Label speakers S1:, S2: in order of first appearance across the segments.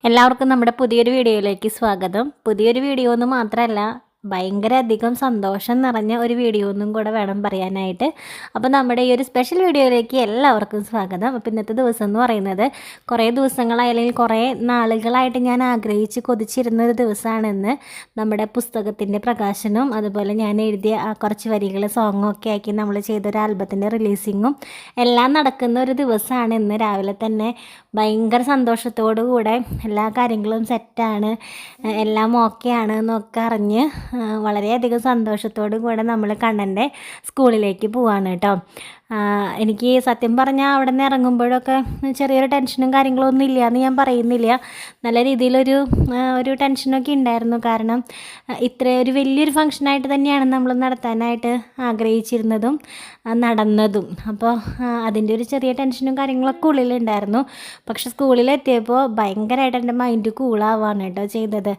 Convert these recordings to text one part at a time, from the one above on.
S1: എല്ലാവർക്കും നമ്മുടെ പുതിയൊരു വീഡിയോയിലേക്ക് സ്വാഗതം. പുതിയൊരു വീഡിയോ എന്ന് മാത്രമല്ല, ഭയങ്കര അധികം സന്തോഷം നിറഞ്ഞ ഒരു വീഡിയോ ഒന്നും കൂടെ വേണം പറയാനായിട്ട്. അപ്പോൾ നമ്മുടെ ഈ ഒരു സ്പെഷ്യൽ വീഡിയോയിലേക്ക് എല്ലാവർക്കും സ്വാഗതം. അപ്പോൾ ഇന്നത്തെ ദിവസം എന്ന് പറയുന്നത് കുറേ ദിവസങ്ങളായി അല്ലെങ്കിൽ കുറേ നാളുകളായിട്ട് ഞാൻ ആഗ്രഹിച്ച് കൊതിച്ചിരുന്ന ഒരു ദിവസമാണെന്ന്. നമ്മുടെ പുസ്തകത്തിൻ്റെ പ്രകാശനവും അതുപോലെ ഞാൻ എഴുതിയ കുറച്ച് വരികൾ സോങ്ങും ഒക്കെ ആക്കി നമ്മൾ ചെയ്തൊരു ആൽബത്തിൻ്റെ റിലീസിങ്ങും എല്ലാം നടക്കുന്ന ഒരു ദിവസമാണ് ഇന്ന്. രാവിലെ തന്നെ ഭയങ്കര സന്തോഷത്തോടു കൂടെ എല്ലാ കാര്യങ്ങളും സെറ്റാണ്, എല്ലാം ഓക്കെയാണ് എന്നൊക്കെ അറിഞ്ഞ് വളരെയധികം സന്തോഷത്തോടു കൂടെ നമ്മൾ കണ്ണൻ്റെ സ്കൂളിലേക്ക് പോവാണ് കേട്ടോ. എനിക്ക് സത്യം പറഞ്ഞാൽ അവിടെ നിന്ന് ഇറങ്ങുമ്പോഴൊക്കെ ചെറിയൊരു ടെൻഷനും കാര്യങ്ങളൊന്നും ഇല്ല എന്ന് ഞാൻ പറയുന്നില്ല. നല്ല രീതിയിലൊരു ടെൻഷനൊക്കെ ഉണ്ടായിരുന്നു. കാരണം ഒരു വലിയൊരു ഫംഗ്ഷനായിട്ട് തന്നെയാണ് നമ്മൾ നടത്താനായിട്ട് ആഗ്രഹിച്ചിരുന്നതും നടന്നതും. അപ്പോൾ അതിൻ്റെ ഒരു ചെറിയ ടെൻഷനും കാര്യങ്ങളൊക്കെ ഉള്ളിലുണ്ടായിരുന്നു. പക്ഷെ സ്കൂളിലെത്തിയപ്പോൾ ഭയങ്കരമായിട്ട് എൻ്റെ മൈൻഡ് കൂളാവാണ് കേട്ടോ ചെയ്തത്.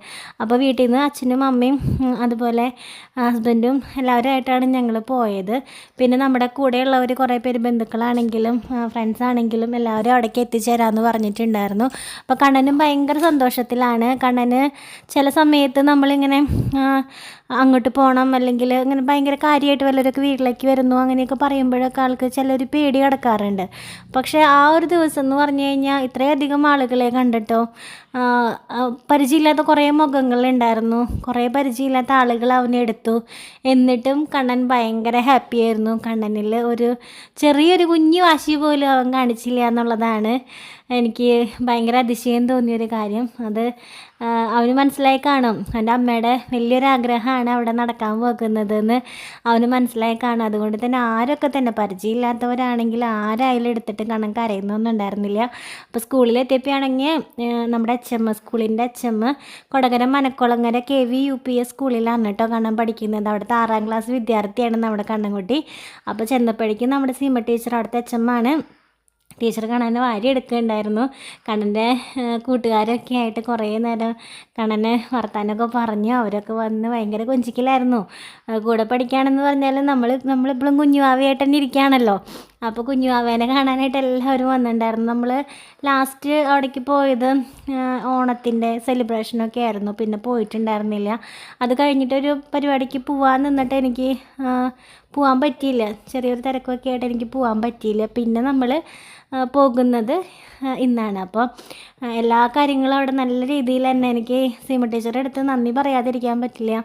S1: അപ്പോൾ വീട്ടിൽ നിന്ന് അച്ഛനും അമ്മയും അതുപോലെ ഹസ്ബൻഡും എല്ലാവരുമായിട്ടാണ് ഞങ്ങൾ പോയത്. പിന്നെ നമ്മുടെ കൂടെയുള്ളവർ കുറേ പേര് ബന്ധുക്കളാണെങ്കിലും ഫ്രണ്ട്സ് ആണെങ്കിലും എല്ലാവരും അവിടേക്ക് എത്തിച്ചേരാമെന്ന് പറഞ്ഞിട്ടുണ്ടായിരുന്നു. അപ്പോൾ കണ്ണനും ഭയങ്കര സന്തോഷത്തിലാണ്. കണ്ണന് ചില സമയത്ത് നമ്മളിങ്ങനെ അങ്ങോട്ട് പോകണം അല്ലെങ്കിൽ ഇങ്ങനെ ഭയങ്കര കാര്യമായിട്ട് വല്ലവരൊക്കെ വീട്ടിലേക്ക് വരുന്നു അങ്ങനെയൊക്കെ പറയുമ്പോഴൊക്കെ ആൾക്ക് ചിലൊരു പേടി കിടക്കാറുണ്ട്. പക്ഷേ ആ ഒരു ദിവസം എന്ന് പറഞ്ഞു കഴിഞ്ഞാൽ ഇത്രയധികം ആളുകളെ കണ്ടിട്ടോ, പരിചയമില്ലാത്ത കുറേ മുഖങ്ങളുണ്ടായിരുന്നു, കുറേ പരിചയമില്ലാത്ത ആളുകൾ അവനെ എടുത്തു. എന്നിട്ടും കണ്ണൻ ഭയങ്കര ഹാപ്പി ആയിരുന്നു. കണ്ണനിൽ ഒരു ചെറിയൊരു കുഞ്ഞു വാശി പോലും അവൻ കാണിച്ചില്ല എന്നുള്ളതാണ് എനിക്ക് ഭയങ്കര അതിശയം തോന്നിയൊരു കാര്യം. അത് അവന് മനസ്സിലായി കാണും. അവൻ്റെ അമ്മയുടെ വലിയൊരാഗ്രഹമാണ് അവിടെ നടക്കാൻ പോകുന്നതെന്ന് അവന് മനസ്സിലായി കാണും. അതുകൊണ്ട് തന്നെ ആരൊക്കെ തന്നെ പരിചയമില്ലാത്തവരാണെങ്കിൽ ആരായാലും എടുത്തിട്ട് കണ്ണൻ കരയുന്നൊന്നും ഉണ്ടായിരുന്നില്ല. അപ്പോൾ സ്കൂളിലെത്തിയപ്പോഴാണെങ്കിൽ നമ്മുടെ സ്കൂളിൻ്റെ കൊടകര മനക്കുളങ്ങര KV UPS സ്കൂളിലാണ് കേട്ടോ കണ്ണൻ പഠിക്കുന്നത്. അവിടുത്തെ 6ാം ക്ലാസ് വിദ്യാർത്ഥിയാണ് നമ്മുടെ കണ്ണൻകുട്ടി. അപ്പോൾ ചെന്നപ്പോഴേക്കും നമ്മുടെ സീമ ടീച്ചർ അവിടുത്തെ ആണ്. ടീച്ചർ കണ്ണനെ വാരി എടുക്കുകയുണ്ടായിരുന്നു. കണ്ണൻ്റെ കൂട്ടുകാരൊക്കെ ആയിട്ട് കുറേ നേരം കണ്ണനെ വർത്താനമൊക്കെ പറഞ്ഞു. അവരൊക്കെ വന്ന് ഭയങ്കര കൊഞ്ചിക്കലായിരുന്നു. കൂടെ പഠിക്കുകയാണെന്ന് പറഞ്ഞാൽ നമ്മളിപ്പോഴും കുഞ്ഞുവാവയായിട്ട് തന്നെ ഇരിക്കുകയാണല്ലോ. അപ്പോൾ കുഞ്ഞുവാവേനെ കാണാനായിട്ട് എല്ലാവരും വന്നിട്ടുണ്ടായിരുന്നു. നമ്മൾ ലാസ്റ്റ് അവിടേക്ക് പോയത് ഓണത്തിൻ്റെ സെലിബ്രേഷനൊക്കെ ആയിരുന്നു. പിന്നെ പോയിട്ടുണ്ടായിരുന്നില്ല. അത് കഴിഞ്ഞിട്ടൊരു പരിപാടിക്ക് പോകാൻ നിന്നിട്ട് എനിക്ക് പോകാൻ പറ്റിയില്ല. ചെറിയൊരു തിരക്കൊക്കെ ആയിട്ട് എനിക്ക് പോകാൻ പറ്റിയില്ല. പിന്നെ നമ്മൾ പോകുന്നത് ഇന്നാണ്. അപ്പോൾ എല്ലാ കാര്യങ്ങളും അവിടെ നല്ല രീതിയിൽ തന്നെ എനിക്ക് സീമ ടീച്ചറുടെ അടുത്ത് നന്ദി പറയാതിരിക്കാൻ പറ്റില്ല.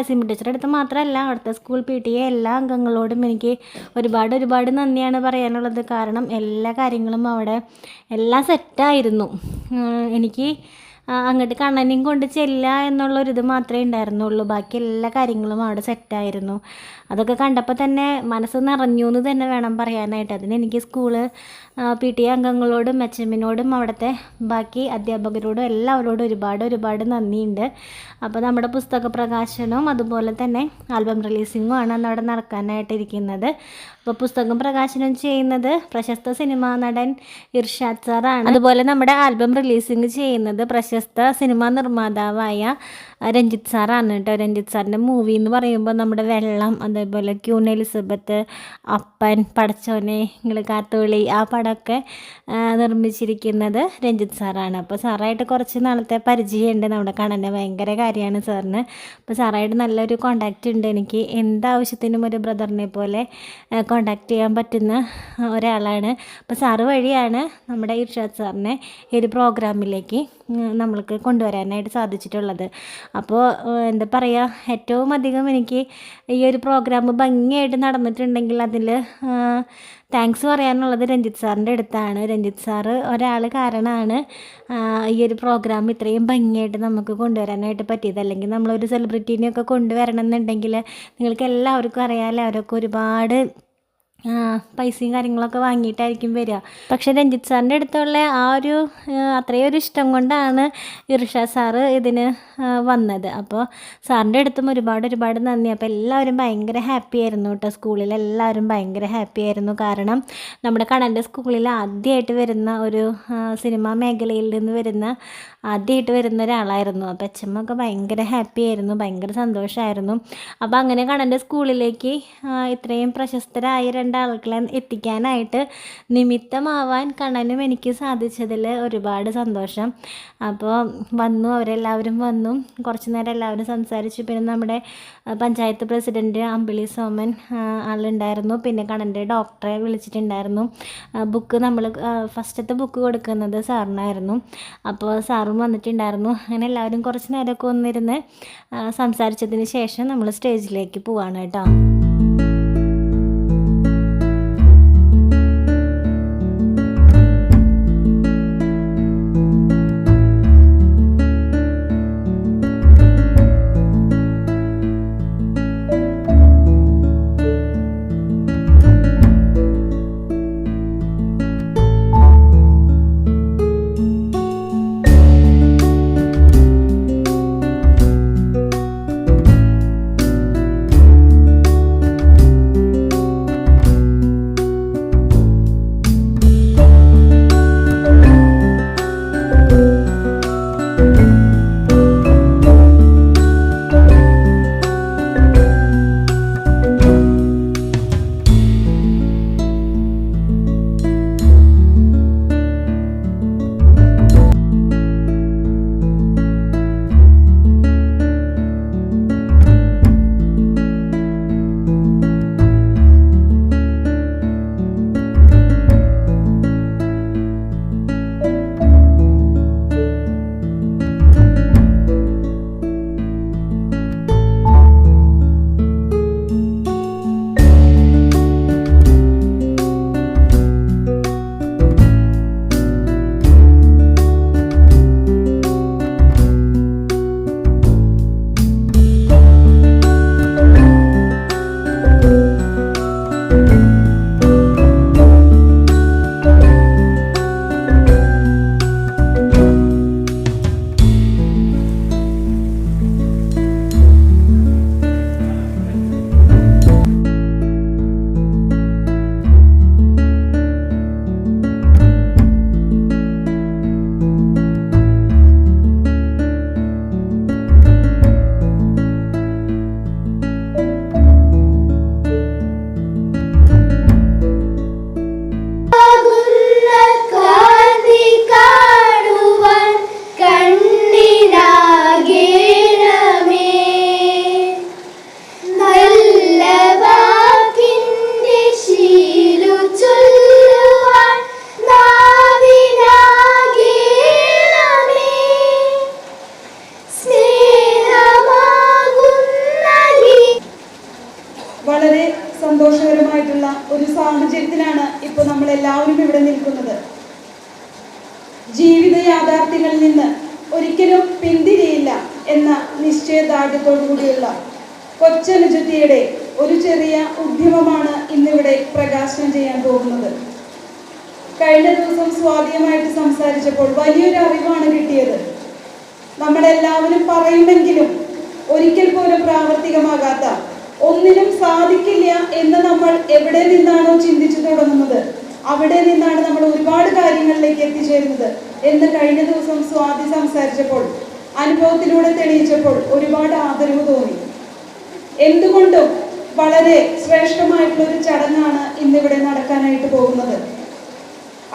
S1: സീമ ടീച്ചറുടെ അടുത്ത് മാത്രമല്ല, അവിടുത്തെ സ്കൂൾ PTA എല്ലാ അംഗങ്ങളോടും എനിക്ക് ഒരുപാട് നന്ദിയാണ് പറയാനുള്ളത്. കാരണം എല്ലാ കാര്യങ്ങളും അവിടെ എല്ലാം സെറ്റായിരുന്നു. എനിക്ക് അങ്ങോട്ട് കണ്ണനെയും കൊണ്ട് ചെല്ലുക എന്നുള്ളൊരിത് മാത്രമേ ഉണ്ടായിരുന്നുള്ളൂ. ബാക്കി എല്ലാ കാര്യങ്ങളും അവിടെ സെറ്റായിരുന്നു. അതൊക്കെ കണ്ടപ്പോൾ തന്നെ മനസ്സ് നിറഞ്ഞു എന്ന് തന്നെ വേണം പറയാനായിട്ട്. അതിനെനിക്ക് സ്കൂള് PTA അംഗങ്ങളോടും HMനോടും അവിടുത്തെ ബാക്കി അധ്യാപകരോടും എല്ലാവരോടും ഒരുപാട് നന്ദിയുണ്ട്. അപ്പോൾ നമ്മുടെ പുസ്തക പ്രകാശനവും അതുപോലെ തന്നെ ആൽബം റിലീസിങ്ങും ആണ് അന്ന് അവിടെ നടക്കാനായിട്ടിരിക്കുന്നത്. അപ്പോൾ പുസ്തകം പ്രകാശനം ചെയ്യുന്നത് പ്രശസ്ത സിനിമാ നടൻ ഇർഷാദ് സാറാണ്. അതുപോലെ നമ്മുടെ ആൽബം റിലീസിങ് ചെയ്യുന്നത് പ്രശസ്ത സിനിമാ നിർമ്മാതാവായ രഞ്ജിത്ത് സാറാണ് കേട്ടോ. രഞ്ജിത്ത് സാറിൻ്റെ മൂവി എന്ന് പറയുമ്പോൾ നമ്മുടെ വെള്ളം, അതേപോലെ ക്യൂൻ എലിസബത്ത്, അപ്പൻ, പടച്ചോനെ, നിങ്ങൾ കാത്തോളി, ആ പടമൊക്കെ നിർമ്മിച്ചിരിക്കുന്നത് രഞ്ജിത്ത് സാറാണ്. അപ്പോൾ സാറായിട്ട് കുറച്ച് നാളത്തെ പരിചയമുണ്ട്. നമ്മുടെ കണ്ണൻ്റെ ഭയങ്കര കാര്യമാണ് സാറിന്. അപ്പോൾ സാറായിട്ട് നല്ലൊരു കോണ്ടാക്റ്റ് ഉണ്ട് എനിക്ക്. എന്താവശ്യത്തിനും ഒരു ബ്രദറിനെ പോലെ കോണ്ടാക്റ്റ് ചെയ്യാൻ പറ്റുന്ന ഒരാളാണ്. അപ്പോൾ സാറ് വഴിയാണ് നമ്മുടെ ഇർഷാദ് സാറിനെ ഈ ഒരു പ്രോഗ്രാമിലേക്ക് നമ്മൾക്ക് കൊണ്ടുവരാനായിട്ട് സാധിച്ചിട്ടുള്ളത്. അപ്പോൾ എന്താ പറയുക, ഏറ്റവും അധികം എനിക്ക് ഈ ഒരു പ്രോഗ്രാം ഭംഗിയായിട്ട് നടന്നിട്ടുണ്ടെങ്കിൽ അതിൽ താങ്ക്സ് പറയാനുള്ളത് രഞ്ജിത്ത് സാറിൻ്റെ അടുത്താണ്. രഞ്ജിത്ത് സാറ് ഒരാൾ കാരണമാണ് ഈ ഒരു പ്രോഗ്രാം ഇത്രയും ഭംഗിയായിട്ട് നമുക്ക് കൊണ്ടുവരാനായിട്ട് പറ്റിയത്. അല്ലെങ്കിൽ നമ്മളൊരു സെലിബ്രിറ്റീനെയൊക്കെ കൊണ്ടുവരണം എന്നുണ്ടെങ്കിൽ നിങ്ങൾക്ക് എല്ലാവർക്കും അറിയാമല്ലോ, അവരൊക്കെ ഒരുപാട് പൈസയും കാര്യങ്ങളൊക്കെ വാങ്ങിയിട്ടായിരിക്കും വരിക. പക്ഷേ രഞ്ജിത്ത് സാറിൻ്റെ അടുത്തുള്ള അത്രയൊരു ഇഷ്ടം കൊണ്ടാണ് ഇർഷാദ് സാറ് ഇതിന് വന്നത്. അപ്പോൾ സാറിൻ്റെ അടുത്തും ഒരുപാട് നന്ദി. അപ്പോൾ എല്ലാവരും ഭയങ്കര ഹാപ്പി ആയിരുന്നു കേട്ടോ. സ്കൂളിലെല്ലാവരും ഭയങ്കര ഹാപ്പി ആയിരുന്നു. കാരണം നമ്മുടെ കണ്ണൻ്റെ സ്കൂളിൽ ആദ്യമായിട്ട് വരുന്ന ഒരു സിനിമാ മേഖലയിൽ നിന്ന് ആദ്യമായിട്ട് വരുന്ന ഒരാളായിരുന്നു. അപ്പോൾ HMൊക്കെ ഭയങ്കര ഹാപ്പി ആയിരുന്നു, ഭയങ്കര സന്തോഷമായിരുന്നു. അപ്പോൾ അങ്ങനെ കണ്ണൻ്റെ സ്കൂളിലേക്ക് ഇത്രയും പ്രശസ്തരായ എത്തിക്കേണ്ട ആളുകളെ എത്തിക്കാനായിട്ട് നിമിത്തമാവാൻ കണ്ണനും എനിക്ക് സാധിച്ചതിൽ ഒരുപാട് സന്തോഷം. അപ്പോൾ അവരെല്ലാവരും വന്നു. കുറച്ച് നേരം എല്ലാവരും സംസാരിച്ചു. പിന്നെ നമ്മുടെ പഞ്ചായത്ത് പ്രസിഡൻറ്റ് അമ്പിളി സോമൻ ആളുണ്ടായിരുന്നു. പിന്നെ കണ്ണൻ്റെ ഡോക്ടറെ വിളിച്ചിട്ടുണ്ടായിരുന്നു. ബുക്ക് നമ്മൾ ഫസ്റ്റത്തെ ബുക്ക് കൊടുക്കുന്നത് സാറിനായിരുന്നു. അപ്പോൾ സാറും വന്നിട്ടുണ്ടായിരുന്നു. അങ്ങനെ എല്ലാവരും കുറച്ച് നേരമൊക്കെ ഒന്നിരുന്ന് സംസാരിച്ചതിന് ശേഷം നമ്മൾ സ്റ്റേജിലേക്ക് പോവാണ് കേട്ടോ.
S2: സന്തോഷകരമായിട്ടുള്ള ഒരു സാഹചര്യത്തിലാണ് ഇപ്പോൾ നമ്മൾ എല്ലാവരും ഇവിടെ നിൽക്കുന്നത്. ജീവിത യാഥാർത്ഥ്യങ്ങളിൽ നിന്ന് ഒരിക്കലും പിന്തിരിയില്ല എന്ന നിശ്ചയദാർഢ്യത്തോടു കൂടിയുള്ള കൊച്ചനുജത്തിയുടെ ഒരു ചെറിയ ഉദ്യമമാണ് ഇന്നിവിടെ പ്രകാശനം ചെയ്യാൻ പോകുന്നത്. കഴിഞ്ഞ ദിവസം സ്വാധീനമായിട്ട് സംസാരിച്ചപ്പോൾ വലിയൊരു അറിവാണ് കിട്ടിയത്. നമ്മളെല്ലാവരും പറയുമെങ്കിലും ഒരിക്കൽ പോലും പ്രാവർത്തികമാകാത്ത, ഒന്നിനും സാധിക്കില്ല എന്ന് നമ്മൾ എവിടെ നിന്നാണോ ചിന്തിച്ചു തുടങ്ങുന്നത് അവിടെ നിന്നാണ് നമ്മൾ ഒരുപാട് കാര്യങ്ങളിലേക്ക് എത്തിച്ചേരുന്നത് എന്ന് കഴിഞ്ഞ ദിവസം സ്വാതി സംസാരിച്ചപ്പോൾ, അനുഭവത്തിലൂടെ തെളിയിച്ചപ്പോൾ ഒരുപാട് ആദരവ് തോന്നി. എന്തുകൊണ്ടും വളരെ ശ്രേഷ്ഠമായിട്ടുള്ള ഒരു ചടങ്ങാണ് ഇന്നിവിടെ നടക്കാനായിട്ട് പോകുന്നത്.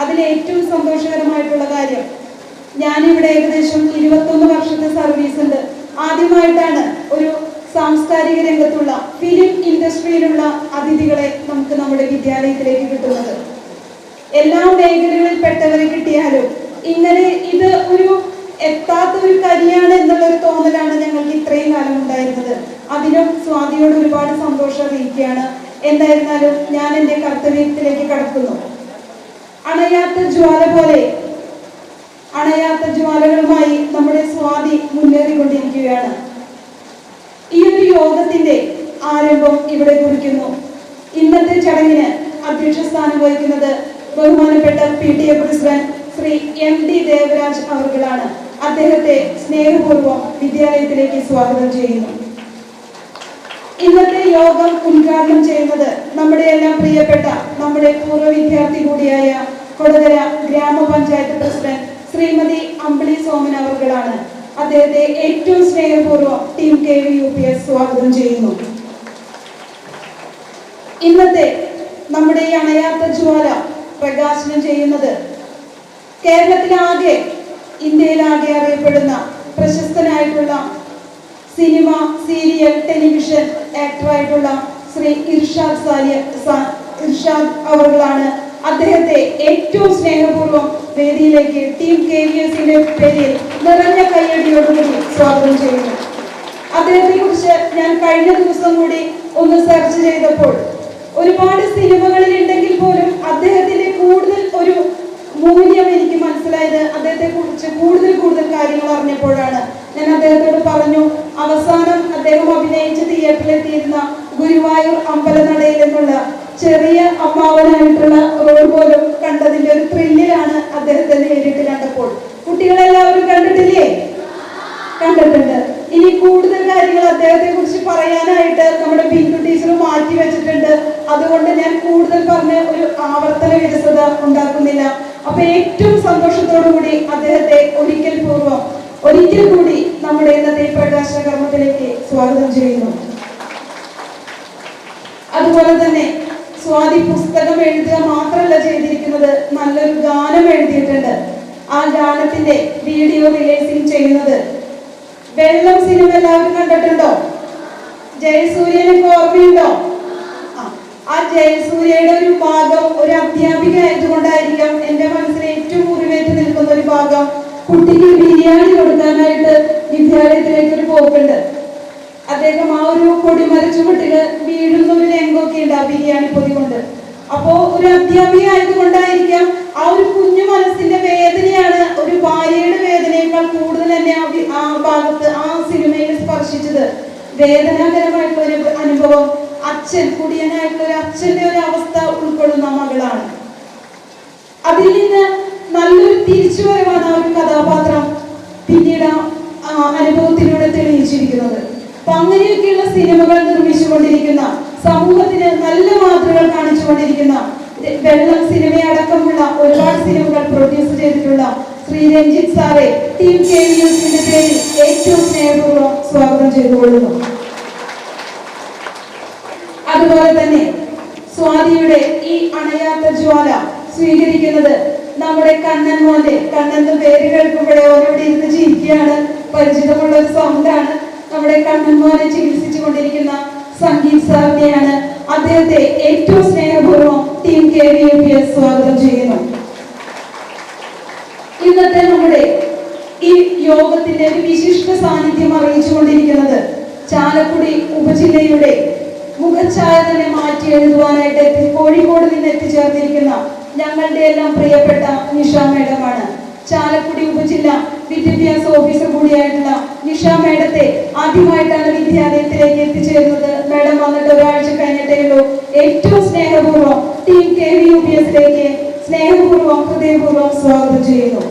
S2: അതിലേറ്റവും സന്തോഷകരമായിട്ടുള്ള കാര്യം, ഞാനിവിടെ ഏകദേശം 21 വർഷത്തെ സർവീസ് ഉണ്ട്. ആദ്യമായിട്ടാണ് ഒരു സാംസ്കാരിക രംഗത്തുള്ള ഫിലിം ഇൻഡസ്ട്രിയിലുള്ള അതിഥികളെ നമുക്ക് നമ്മുടെ വിദ്യാലയത്തിലേക്ക് കിട്ടുന്നത്. എല്ലാ മേഖലകളിൽ പെട്ടവരെ കിട്ടിയാലും ഇങ്ങനെ ഇത് ഒരു എത്താത്ത ഒരു കരിയാണ് എന്നുള്ളൊരു തോന്നലാണ് ഞങ്ങൾക്ക് ഇത്രയും കാലം ഉണ്ടായിരുന്നത്. അതിനും സ്വാതിയോട് ഒരുപാട് സന്തോഷം അറിയിക്കുകയാണ്. എന്തായിരുന്നാലും ഞാൻ എൻ്റെ കർത്തവ്യത്തിലേക്ക് കടക്കുന്നു. അണയാത്ത ജ്വാല പോലെ അണയാത്ത ജ്വാലകളുമായി നമ്മുടെ സ്വാതി മുന്നേറിക്കൊണ്ടിരിക്കുകയാണ്. ഈ ഒരു യോഗത്തിന്റെ ആരംഭം ഇവിടെ കുറിക്കുന്നു. ഇന്നത്തെ ചടങ്ങിന് അധ്യക്ഷ സ്ഥാനം വഹിക്കുന്നത് ബഹുമാനപ്പെട്ട PTA president Shri MD Devaraj അവർകളാണ്. അദ്ദേഹത്തെ സ്നേഹപൂർവ്വം വിദ്യാലയത്തിലേക്ക് സ്വാഗതം ചെയ്യുന്നു. ഇന്നത്തെ യോഗം ഉദ്ഘാടനം ചെയ്യുന്നത് നമ്മുടെ എല്ലാം പ്രിയപ്പെട്ട നമ്മുടെ പൂർവ്വ വിദ്യാർത്ഥി കൂടിയായ കൊടകര ഗ്രാമപഞ്ചായത്ത് പ്രസിഡന്റ് ശ്രീമതി അമ്പിളി സോമൻ അവർകളാണ്. അദ്ദേഹത്തെ ഏറ്റവും സ്നേഹപൂർവ്വം ടീം KVUPS സ്വാഗതം ചെയ്യുന്നു. ഇന്നത്തെ നമ്മുടെ ഈ അണയാത്ത ജ്വാല പ്രകാശനം ചെയ്യുന്നത് കേരളത്തിലാകെ ഇന്ത്യയിലാകെ അറിയപ്പെടുന്ന പ്രശസ്തനായിട്ടുള്ള സിനിമ, സീരിയൽ, ടെലിവിഷൻ ആക്ടറായിട്ടുള്ള ശ്രീ ഇർഷാദ് അവர்களാണ്. അദ്ദേഹത്തെ ഏറ്റവും സ്നേഹപൂർവ്വം വേദിയിലേക്ക് ടീം KVSന്റെ പേരിൽ നിറഞ്ഞ കയ്യടിയോടുകൂടി സ്വാഗതം ചെയ്യുന്നു. അദ്ദേഹത്തെ കുറിച്ച് ഞാൻ കഴിഞ്ഞ ദിവസം കൂടി ഒന്ന് സെർച്ച് ചെയ്തപ്പോൾ ഒരുപാട് സിനിമകളിൽ ഉണ്ടെങ്കിൽ പോലും അദ്ദേഹത്തിന്റെ കൂടുതൽ ഒരു മൂല്യം എനിക്ക് മനസ്സിലായത് അദ്ദേഹത്തെ കുറിച്ച് കൂടുതൽ കാര്യങ്ങൾ അറിഞ്ഞപ്പോഴാണ്. ഞാൻ അദ്ദേഹത്തോട് പറഞ്ഞു, അവസാനം അദ്ദേഹം അഭിനയിച്ച് തിയേറ്ററിലെത്തിയിരുന്ന ഗുരുവായൂർ അമ്പലനടയിൽ എന്നുള്ള ചെറിയ അമ്മാവനായിട്ടുള്ള റോൾ പോലും കണ്ടതിന്റെ ഒരു ത്രില്ലിലാണ് അദ്ദേഹത്തെ നേരിട്ട് കണ്ടപ്പോൾ. കുട്ടികളെല്ലാവരും കണ്ടിട്ടില്ലേ? കണ്ടിട്ടുണ്ട്. ഇനി കൂടുതൽ കാര്യങ്ങൾ അദ്ദേഹത്തെ കുറിച്ച് പറയാനായിട്ട് നമ്മുടെ ബിന്ദു ടീച്ചർ മാറ്റി വെച്ചിട്ടുണ്ട്. അതുകൊണ്ട് ഞാൻ കൂടുതൽ പറഞ്ഞ് ഒരു ആവർത്തന വിരസത ഉണ്ടാക്കുന്നില്ല. അപ്പൊ ഏറ്റവും സന്തോഷത്തോടു കൂടി അദ്ദേഹത്തെ ഒരിക്കൽ കൂടി നമ്മുടെ ഇന്നത്തെ പ്രകാശന കർമ്മത്തിലേക്ക് സ്വാഗതം ചെയ്യുന്നു. അതുപോലെ തന്നെ സ്വാതി പുസ്തകം എഴുതുക മാത്രമല്ല ചെയ്തിരിക്കുന്നത്, നല്ലൊരു ഗാനം എഴുതിയിട്ടുണ്ട്. ആ ഗാനത്തിന്റെ വീഡിയോ റിലീസിംഗ് ചെയ്യുന്നത് വെള്ളം സിനിമ എല്ലാവരും കണ്ടിട്ടുണ്ടോ? ജയസൂര്യനെ ഓർമ്മയുണ്ടോ? ആ ജയസൂര്യയുടെ ഒരു ഭാഗം ഒരു അധ്യാപിക ആയതുകൊണ്ടായിരിക്കാം എന്റെ മനസ്സിൽ ഏറ്റവും മുറിവേറ്റ് നിൽക്കുന്ന ഒരു ഭാഗം. കുട്ടിക്ക് ബിരിയാണി കൊടുക്കാനായിട്ട് വിദ്യാലയത്തിലേക്ക് ഒരു പോക്കുണ്ട്. അദ്ദേഹം ആ ഒരു കൊടിമര ചുവട്ടില് വീഴുന്ന ഒരു രംഗമൊക്കെ ഉണ്ട് ആ ബിരിയാണി പൊതി കൊണ്ട്. അപ്പോ ഒരു അധ്യാപിക ആയതുകൊണ്ടായിരിക്കാം ആ ഒരു കുഞ്ഞു മനസ്സിന്റെ വേദനയാണ് ഒരു ഭാര്യയുടെ വേദനയേക്കാൾ കൂടുതൽ തന്നെ ആ ഭാഗത്ത് ആ സിനിമയിൽ സ്പർശിച്ചത്. വേദനാകരമായിട്ടുള്ള ഒരു അനുഭവം. അച്ഛൻ, കുടിയനായിട്ടുള്ള ഒരു അച്ഛന്റെ ഒരു അവസ്ഥ ഉൾക്കൊള്ളുന്ന മകളാണ്. അതിൽ നിന്ന് നല്ലൊരു തിരിച്ചുവരവാണ് ആ ഒരു കഥാപാത്രം പിന്നീട് അനുഭവത്തിലൂടെ തെളിയിച്ചിരിക്കുന്നത്. അപ്പൊ അങ്ങനെയൊക്കെയുള്ള സിനിമകൾ നിർമ്മിച്ചുകൊണ്ടിരിക്കുന്ന, സമൂഹത്തിന് നല്ല മാതൃകൾ കാണിച്ചുകൊണ്ടിരിക്കുന്ന, വെള്ളം സിനിമയടക്കമുള്ള ഒരുപാട് സിനിമകൾ പ്രൊഡ്യൂസ് ചെയ്തിട്ടുള്ള ശ്രീ രഞ്ജിത്ത് സാറെ ടീം KVSന്റെ പേരിൽ ഏറ്റവും സ്നേഹപൂർവ്വം സ്വാഗതം ചെയ്തുകൊള്ളുന്നു. അതുപോലെ തന്നെ സ്വാതിയുടെ ഈ അണയാത്ത ജ്വാല സ്വീകരിക്കുന്നത് നമ്മുടെ കണ്ണൻ പേര് കേൾക്കുമ്പോഴേ ഓരോടെ ഇരുന്ന് ചിരിക്കുകയാണ്. പരിചിതമുള്ള ഒരു സൗണ്ടാണ്. നമ്മുടെ കണ്ണൻ മോനെ ചികിത്സിച്ചു കൊണ്ടിരിക്കുന്ന സംഗീത് സാറിനെയാണ്. അദ്ദേഹത്തെ ഏറ്റവും സ്നേഹപൂർവ്വം ടീം KVS സ്വാഗതം ചെയ്യുന്നു. ഇന്നത്തെ നമ്മുടെ ഈ യോഗത്തിന്റെ ഒരു വിശിഷ്ട സാന്നിധ്യം അറിയിച്ചുകൊണ്ടിരിക്കുന്നത് ചാലക്കുടി ഉപജില്ലയുടെ മുഖച്ഛായ തന്നെ മാറ്റി എഴുതുവാനായിട്ട് കോഴിക്കോട് നിന്ന് എത്തിച്ചേർന്നിരിക്കുന്ന ഞങ്ങളുടെ എല്ലാം പ്രിയപ്പെട്ട നിഷ മേഡമാണ്. ചാലക്കുടി ഉപജില്ല വിദ്യാഭ്യാസ ഓഫീസർ കൂടിയായിട്ടുള്ള നിഷ മേഡത്തെ ആദ്യമായിട്ടാണ് വിദ്യാലയത്തിലേക്ക് എത്തിച്ചേരുന്നത്. മേഡം വന്നിട്ട് ഒരാഴ്ച കഴിഞ്ഞിട്ടേ ഉള്ളൂ. ഏറ്റവും സ്നേഹപൂർവ്വം ടീം KVSലേക്ക് ഹൃദയപൂർവ്വം സ്വാഗതം ചെയ്യുന്നു.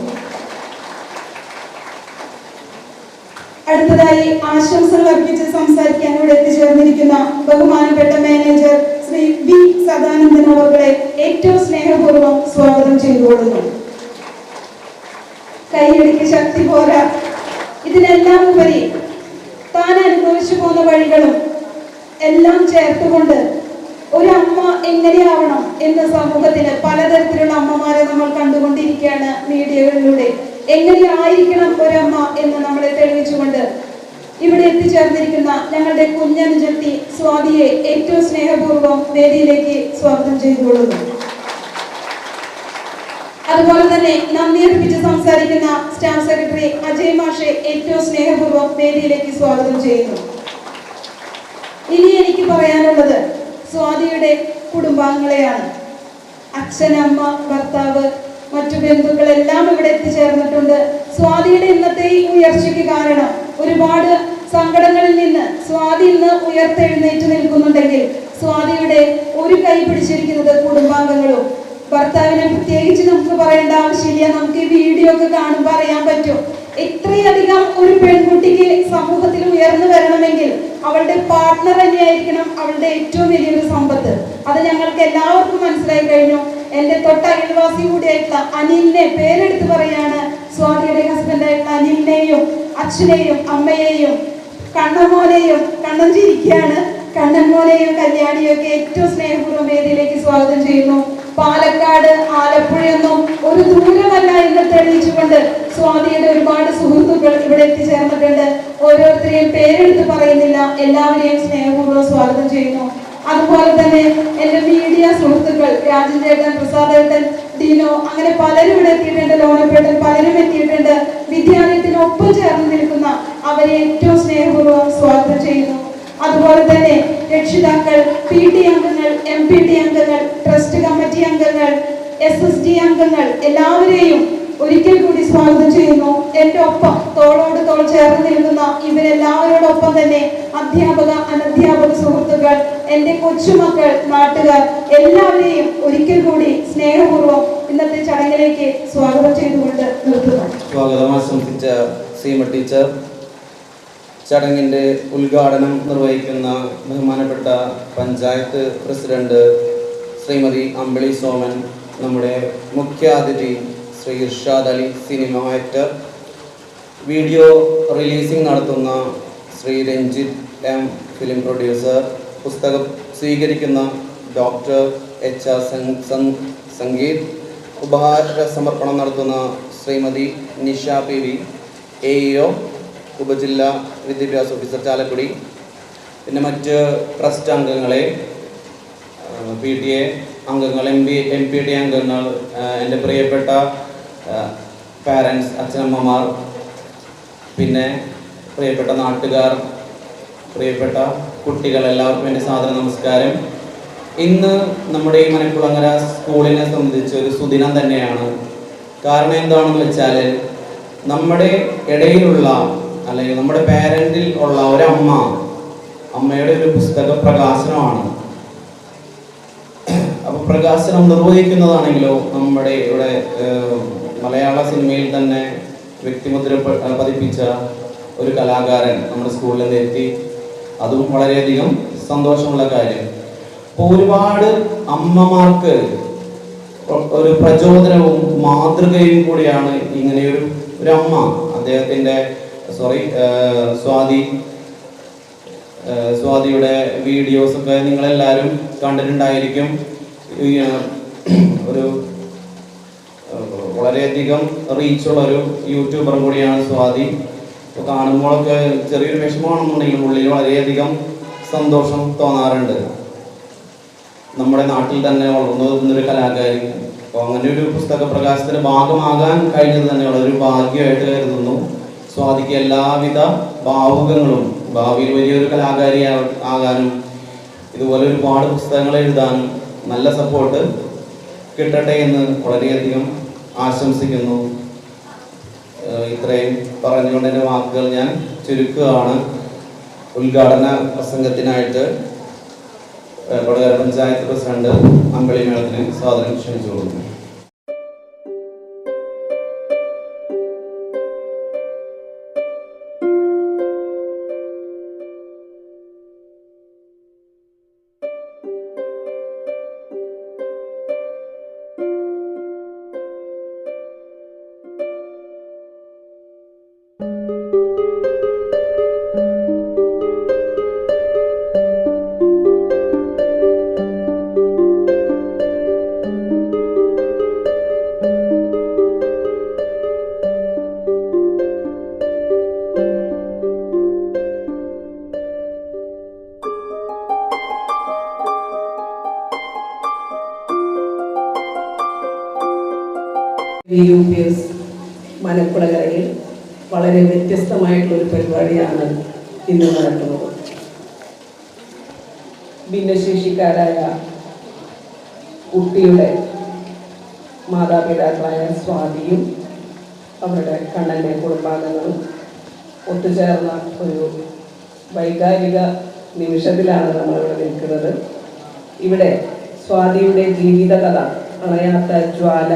S2: അടുത്തതായി ആശംസകൾ അർപ്പിച്ച് സംസാരിക്കാൻ ഇവിടെ എത്തിച്ചേർന്നിരിക്കുന്ന ബഹുമാനപ്പെട്ട മാനേജർ ശ്രീ വി സദാനന്ദൻ അവരുടെ ഏറ്റവും സ്നേഹപൂർവ്വം സ്വാഗതം ചെയ്തുകൊള്ളുന്നു. കൈയടിക്ക് ശക്തി പോരാ. ഇതിനെല്ലാം ഉപരി താൻ അനുഭവിച്ചു പോന്ന വഴികളും എല്ലാം ചേർത്തുകൊണ്ട് ഒരമ്മ എങ്ങനെയാവണം എന്ന് സമൂഹത്തിന് പലതരത്തിലുള്ള അമ്മമാരെ നമ്മൾ കണ്ടുകൊണ്ടിരിക്കുകയാണ് മീഡിയകളിലൂടെ. എങ്ങനെയായിരിക്കണം ഒരമ്മ എന്ന് നമ്മളെ തെളിയിച്ചുകൊണ്ട് ഇവിടെ എത്തിച്ചേർന്നിരിക്കുന്ന ഞങ്ങളുടെ കുഞ്ഞനുജത്തി സ്വാതിയെ ഏറ്റവും സ്നേഹപൂർവ്വം വേദിയിലേക്ക് സ്വാഗതം ചെയ്തുകൊള്ളുന്നു. അതുപോലെ തന്നെ നന്ദി അർപ്പിച്ച് സംസാരിക്കുന്ന സ്റ്റാഫ് സെക്രട്ടറി അജയ് മാഷെ ഏറ്റവും സ്നേഹപൂർവ്വം വേദിയിലേക്ക് സ്വാഗതം ചെയ്യുന്നു. ഇനി എനിക്ക് പറയാനുള്ളത് സ്വാതിയുടെ കുടുംബാംഗങ്ങളെയാണ്. അച്ഛൻ, അമ്മ, ഭർത്താവ്, മറ്റു ബന്ധുക്കളെല്ലാം ഇവിടെ എത്തിച്ചേർന്നിട്ടുണ്ട്. സ്വാതിയുടെ ഇന്നത്തെ ഈ ഉയർച്ചയ്ക്ക് കാരണം ഒരുപാട് സങ്കടങ്ങളിൽ നിന്ന് സ്വാതി ഇന്ന് ഉയർത്തെഴുന്നേറ്റ് നിൽക്കുന്നുണ്ടെങ്കിൽ സ്വാതിയുടെ ഒരു കൈ പിടിച്ചിരിക്കുന്നത് കുടുംബാംഗങ്ങളും. ഭർത്താവിനെ പ്രത്യേകിച്ച് നമുക്ക് പറയേണ്ട ആവശ്യമില്ല. നമുക്ക് ഈ വീഡിയോ ഒക്കെ കാണുമ്പോൾ അറിയാൻ പറ്റും. ഇത്രയധികം ഒരു പെൺകുട്ടിക്ക് സമൂഹത്തിൽ ഉയർന്നു വരണമെങ്കിൽ അവളുടെ പാർട്ട്ണർ തന്നെയായിരിക്കണം അവളുടെ ഏറ്റവും വലിയൊരു സമ്പത്ത്. അത് ഞങ്ങൾക്ക് എല്ലാവർക്കും മനസ്സിലായി കഴിഞ്ഞു. എന്റെ തൊട്ട അയൽവാസി കൂടിയായിട്ടുള്ള അനിലിനെ പേരെടുത്ത് പറയാണ്. സ്വാതിയുടെ ഹസ്ബൻഡായിട്ടുള്ള അനിലിനെയും അച്ഛനെയും അമ്മയെയും കണ്ണമോനെയും കണ്ണൻ ചിരിക്കുകയാണ്. കണ്ണൻമോനെയും കല്യാണിയും ഒക്കെ ഏറ്റവും സ്നേഹപൂർവ്വം വേദിയിലേക്ക് സ്വാഗതം ചെയ്യുന്നു. പാലക്കാട്, ആലപ്പുഴയൊന്നും ഒരു ദൂരമല്ല എന്ന് തെളിയിച്ചുകൊണ്ട് സ്വാതിയുടെ ഒരുപാട് സുഹൃത്തുക്കൾ ഇവിടെ എത്തിച്ചേർന്നിട്ടുണ്ട്. ഓരോരുത്തരെയും പേരെടുത്ത് പറയുന്നില്ല, എല്ലാവരെയും സ്നേഹപൂർവ്വം സ്വാഗതം ചെയ്യുന്നു. അതുപോലെ തന്നെ എന്റെ മീഡിയ സുഹൃത്തുക്കൾ രാജൻ ചേട്ടൻ, പ്രസാദ് ഏട്ടൻ, ഡിനോ, അങ്ങനെ പലരും ഇവിടെ എത്തിയിട്ടുണ്ട്. ലോനപ്പേട്ടൻ, പലരും എത്തിയിട്ടുണ്ട്. വിദ്യാലയത്തിനൊപ്പം ചേർന്ന് നിൽക്കുന്ന അവരെ ഏറ്റവും സ്നേഹപൂർവ്വം സ്വാഗതം ചെയ്യുന്നു. അതുപോലെ തന്നെ രക്ഷിതാക്കൾ, PT അംഗങ്ങൾ, MPT അംഗങ്ങൾ, ട്രസ്റ്റ് കമ്മിറ്റി അംഗങ്ങൾ, SSD അംഗങ്ങൾ, എല്ലാവരെയും ഒരിക്കൽ കൂടി സ്വാഗതം ചെയ്യുന്നു. എന്റെ ഒപ്പം തോളോട് തോൾ ചേർന്ന് നിൽക്കുന്ന ഇവരെല്ലാവരോടൊപ്പം തന്നെ അധ്യാപക, അനധ്യാപക സുഹൃത്തുക്കൾ, എന്റെ കൊച്ചുമക്കൾ, നാട്ടുകാർ, എല്ലാവരെയും ഒരിക്കൽ കൂടി സ്നേഹപൂർവ്വം ഇന്നത്തെ ചടങ്ങിലേക്ക് സ്വാഗതം ചെയ്തുകൊണ്ട് നിർത്തുന്നു.
S3: സ്വാഗതം ആശംസിച്ച സീമ ടീച്ചർ, ചടങ്ങിൻ്റെ ഉദ്ഘാടനം നിർവഹിക്കുന്ന ബഹുമാനപ്പെട്ട പഞ്ചായത്ത് പ്രസിഡന്റ് ശ്രീമതി അമ്പിളി സോമൻ, നമ്മുടെ മുഖ്യാതിഥി Shri Irshad Ali, cinema actor, video releasing നടത്തുന്ന Shri Ranjith M, film producer, പുസ്തകം സ്വീകരിക്കുന്ന ഡോക്ടർ HR സംഗീത്, ഉപഹാര സമർപ്പണം നടത്തുന്ന ശ്രീമതി നിഷ PV, AEO ഉപജില്ലാ വിദ്യാഭ്യാസ ഓഫീസർ ചാലക്കുടി, പിന്നെ മറ്റ് ട്രസ്റ്റ് അംഗങ്ങളെ, PTA അംഗങ്ങൾ, MPT അംഗങ്ങൾ, എൻ്റെ പ്രിയപ്പെട്ട പാരൻസ്, അച്ഛനമ്മമാർ, പിന്നെ പ്രിയപ്പെട്ട നാട്ടുകാർ, പ്രിയപ്പെട്ട കുട്ടികൾ, എല്ലാവർക്കും എൻ്റെ സാദര നമസ്കാരം. ഇന്ന് നമ്മുടെ ഈ മനക്കുളങ്ങര സ്കൂളിനെ സംബന്ധിച്ച് ഒരു സുദിനം തന്നെയാണ്. കാരണം എന്താണെന്ന് വെച്ചാൽ, നമ്മുടെ ഇടയിലുള്ള അല്ലെങ്കിൽ നമ്മുടെ പാരന്റിൽ ഉള്ള അമ്മയുടെ ഒരു പുസ്തക പ്രകാശനമാണ്. അപ്പോൾ പ്രകാശനം നിർവഹിക്കുന്നതാണെങ്കിലോ നമ്മുടെ ഇവിടെ മലയാള സിനിമയിൽ തന്നെ വ്യക്തിമുദ്ര പതിപ്പിച്ച ഒരു കലാകാരൻ നമ്മുടെ സ്കൂളിൽ നിന്ന് എത്തി. അതും വളരെയധികം സന്തോഷമുള്ള കാര്യം. അപ്പോൾ ഒരുപാട് അമ്മമാർക്ക് ഒരു പ്രചോദനവും മാതൃകയും കൂടിയാണ് ഇങ്ങനെയൊരു അമ്മ. അദ്ദേഹത്തിൻ്റെ സ്വാതിയുടെ വീഡിയോസൊക്കെ നിങ്ങളെല്ലാവരും കണ്ടിട്ടുണ്ടായിരിക്കും. ഒരു വളരെയധികം റീച്ചുള്ളൊരു യൂട്യൂബർ കൂടിയാണ് സ്വാതി. അപ്പോൾ കാണുമ്പോഴൊക്കെ ചെറിയൊരു വിഷമമാണെന്നുണ്ടെങ്കിലും ഉള്ളിൽ വളരെയധികം സന്തോഷം തോന്നാറുണ്ട്. നമ്മുടെ നാട്ടിൽ തന്നെ വളർന്നു വരുന്നൊരു കലാകാരി. അപ്പോൾ അങ്ങനെ ഒരു പുസ്തക പ്രകാശത്തിന് ഭാഗമാകാൻ കഴിഞ്ഞത് തന്നെയുള്ള ഒരു ഭാഗ്യമായിട്ട് കരുതുന്നു. സ്വാതിക്ക് എല്ലാവിധ ഭാവുകങ്ങളും, ഭാവിയിൽ വലിയൊരു കലാകാരി ആകാനും ഇതുപോലെ ഒരുപാട് പുസ്തകങ്ങൾ എഴുതാനും നല്ല സപ്പോർട്ട് കിട്ടട്ടെ എന്ന് വളരെയധികം ആശംസിക്കുന്നു. ഇത്രയും പറഞ്ഞുകൊണ്ട് എൻ്റെ വാക്കുകൾ ഞാൻ ചുരുക്കുകയാണ്. ഉദ്ഘാടന പ്രസംഗത്തിനായിട്ട് കൊടകര പഞ്ചായത്ത് പ്രസിഡന്റ് അമ്പിളി മേളത്തിന് സ്വാഗതം ക്ഷണിച്ചു കൊടുക്കുന്നു.
S4: UPS മനക്കുളകരയിൽ വളരെ വ്യത്യസ്തമായിട്ടുള്ളൊരു പരിപാടിയാണ് ഇന്ന് നടക്കുന്നത്. ഭിന്നശേഷിക്കാരായ കുട്ടിയുടെ മാതാപിതാക്കളായ സ്വാതിയും അവരുടെ കണ്ണൻ്റെ കുടുംബാംഗങ്ങളും ഒത്തുചേർന്ന ഒരു വൈകാരിക നിമിഷത്തിലാണ് നമ്മളിവിടെ നിൽക്കുന്നത്. ഇവിടെ സ്വാതിയുടെ ജീവിതകഥ അണയാത്ത ജ്വാല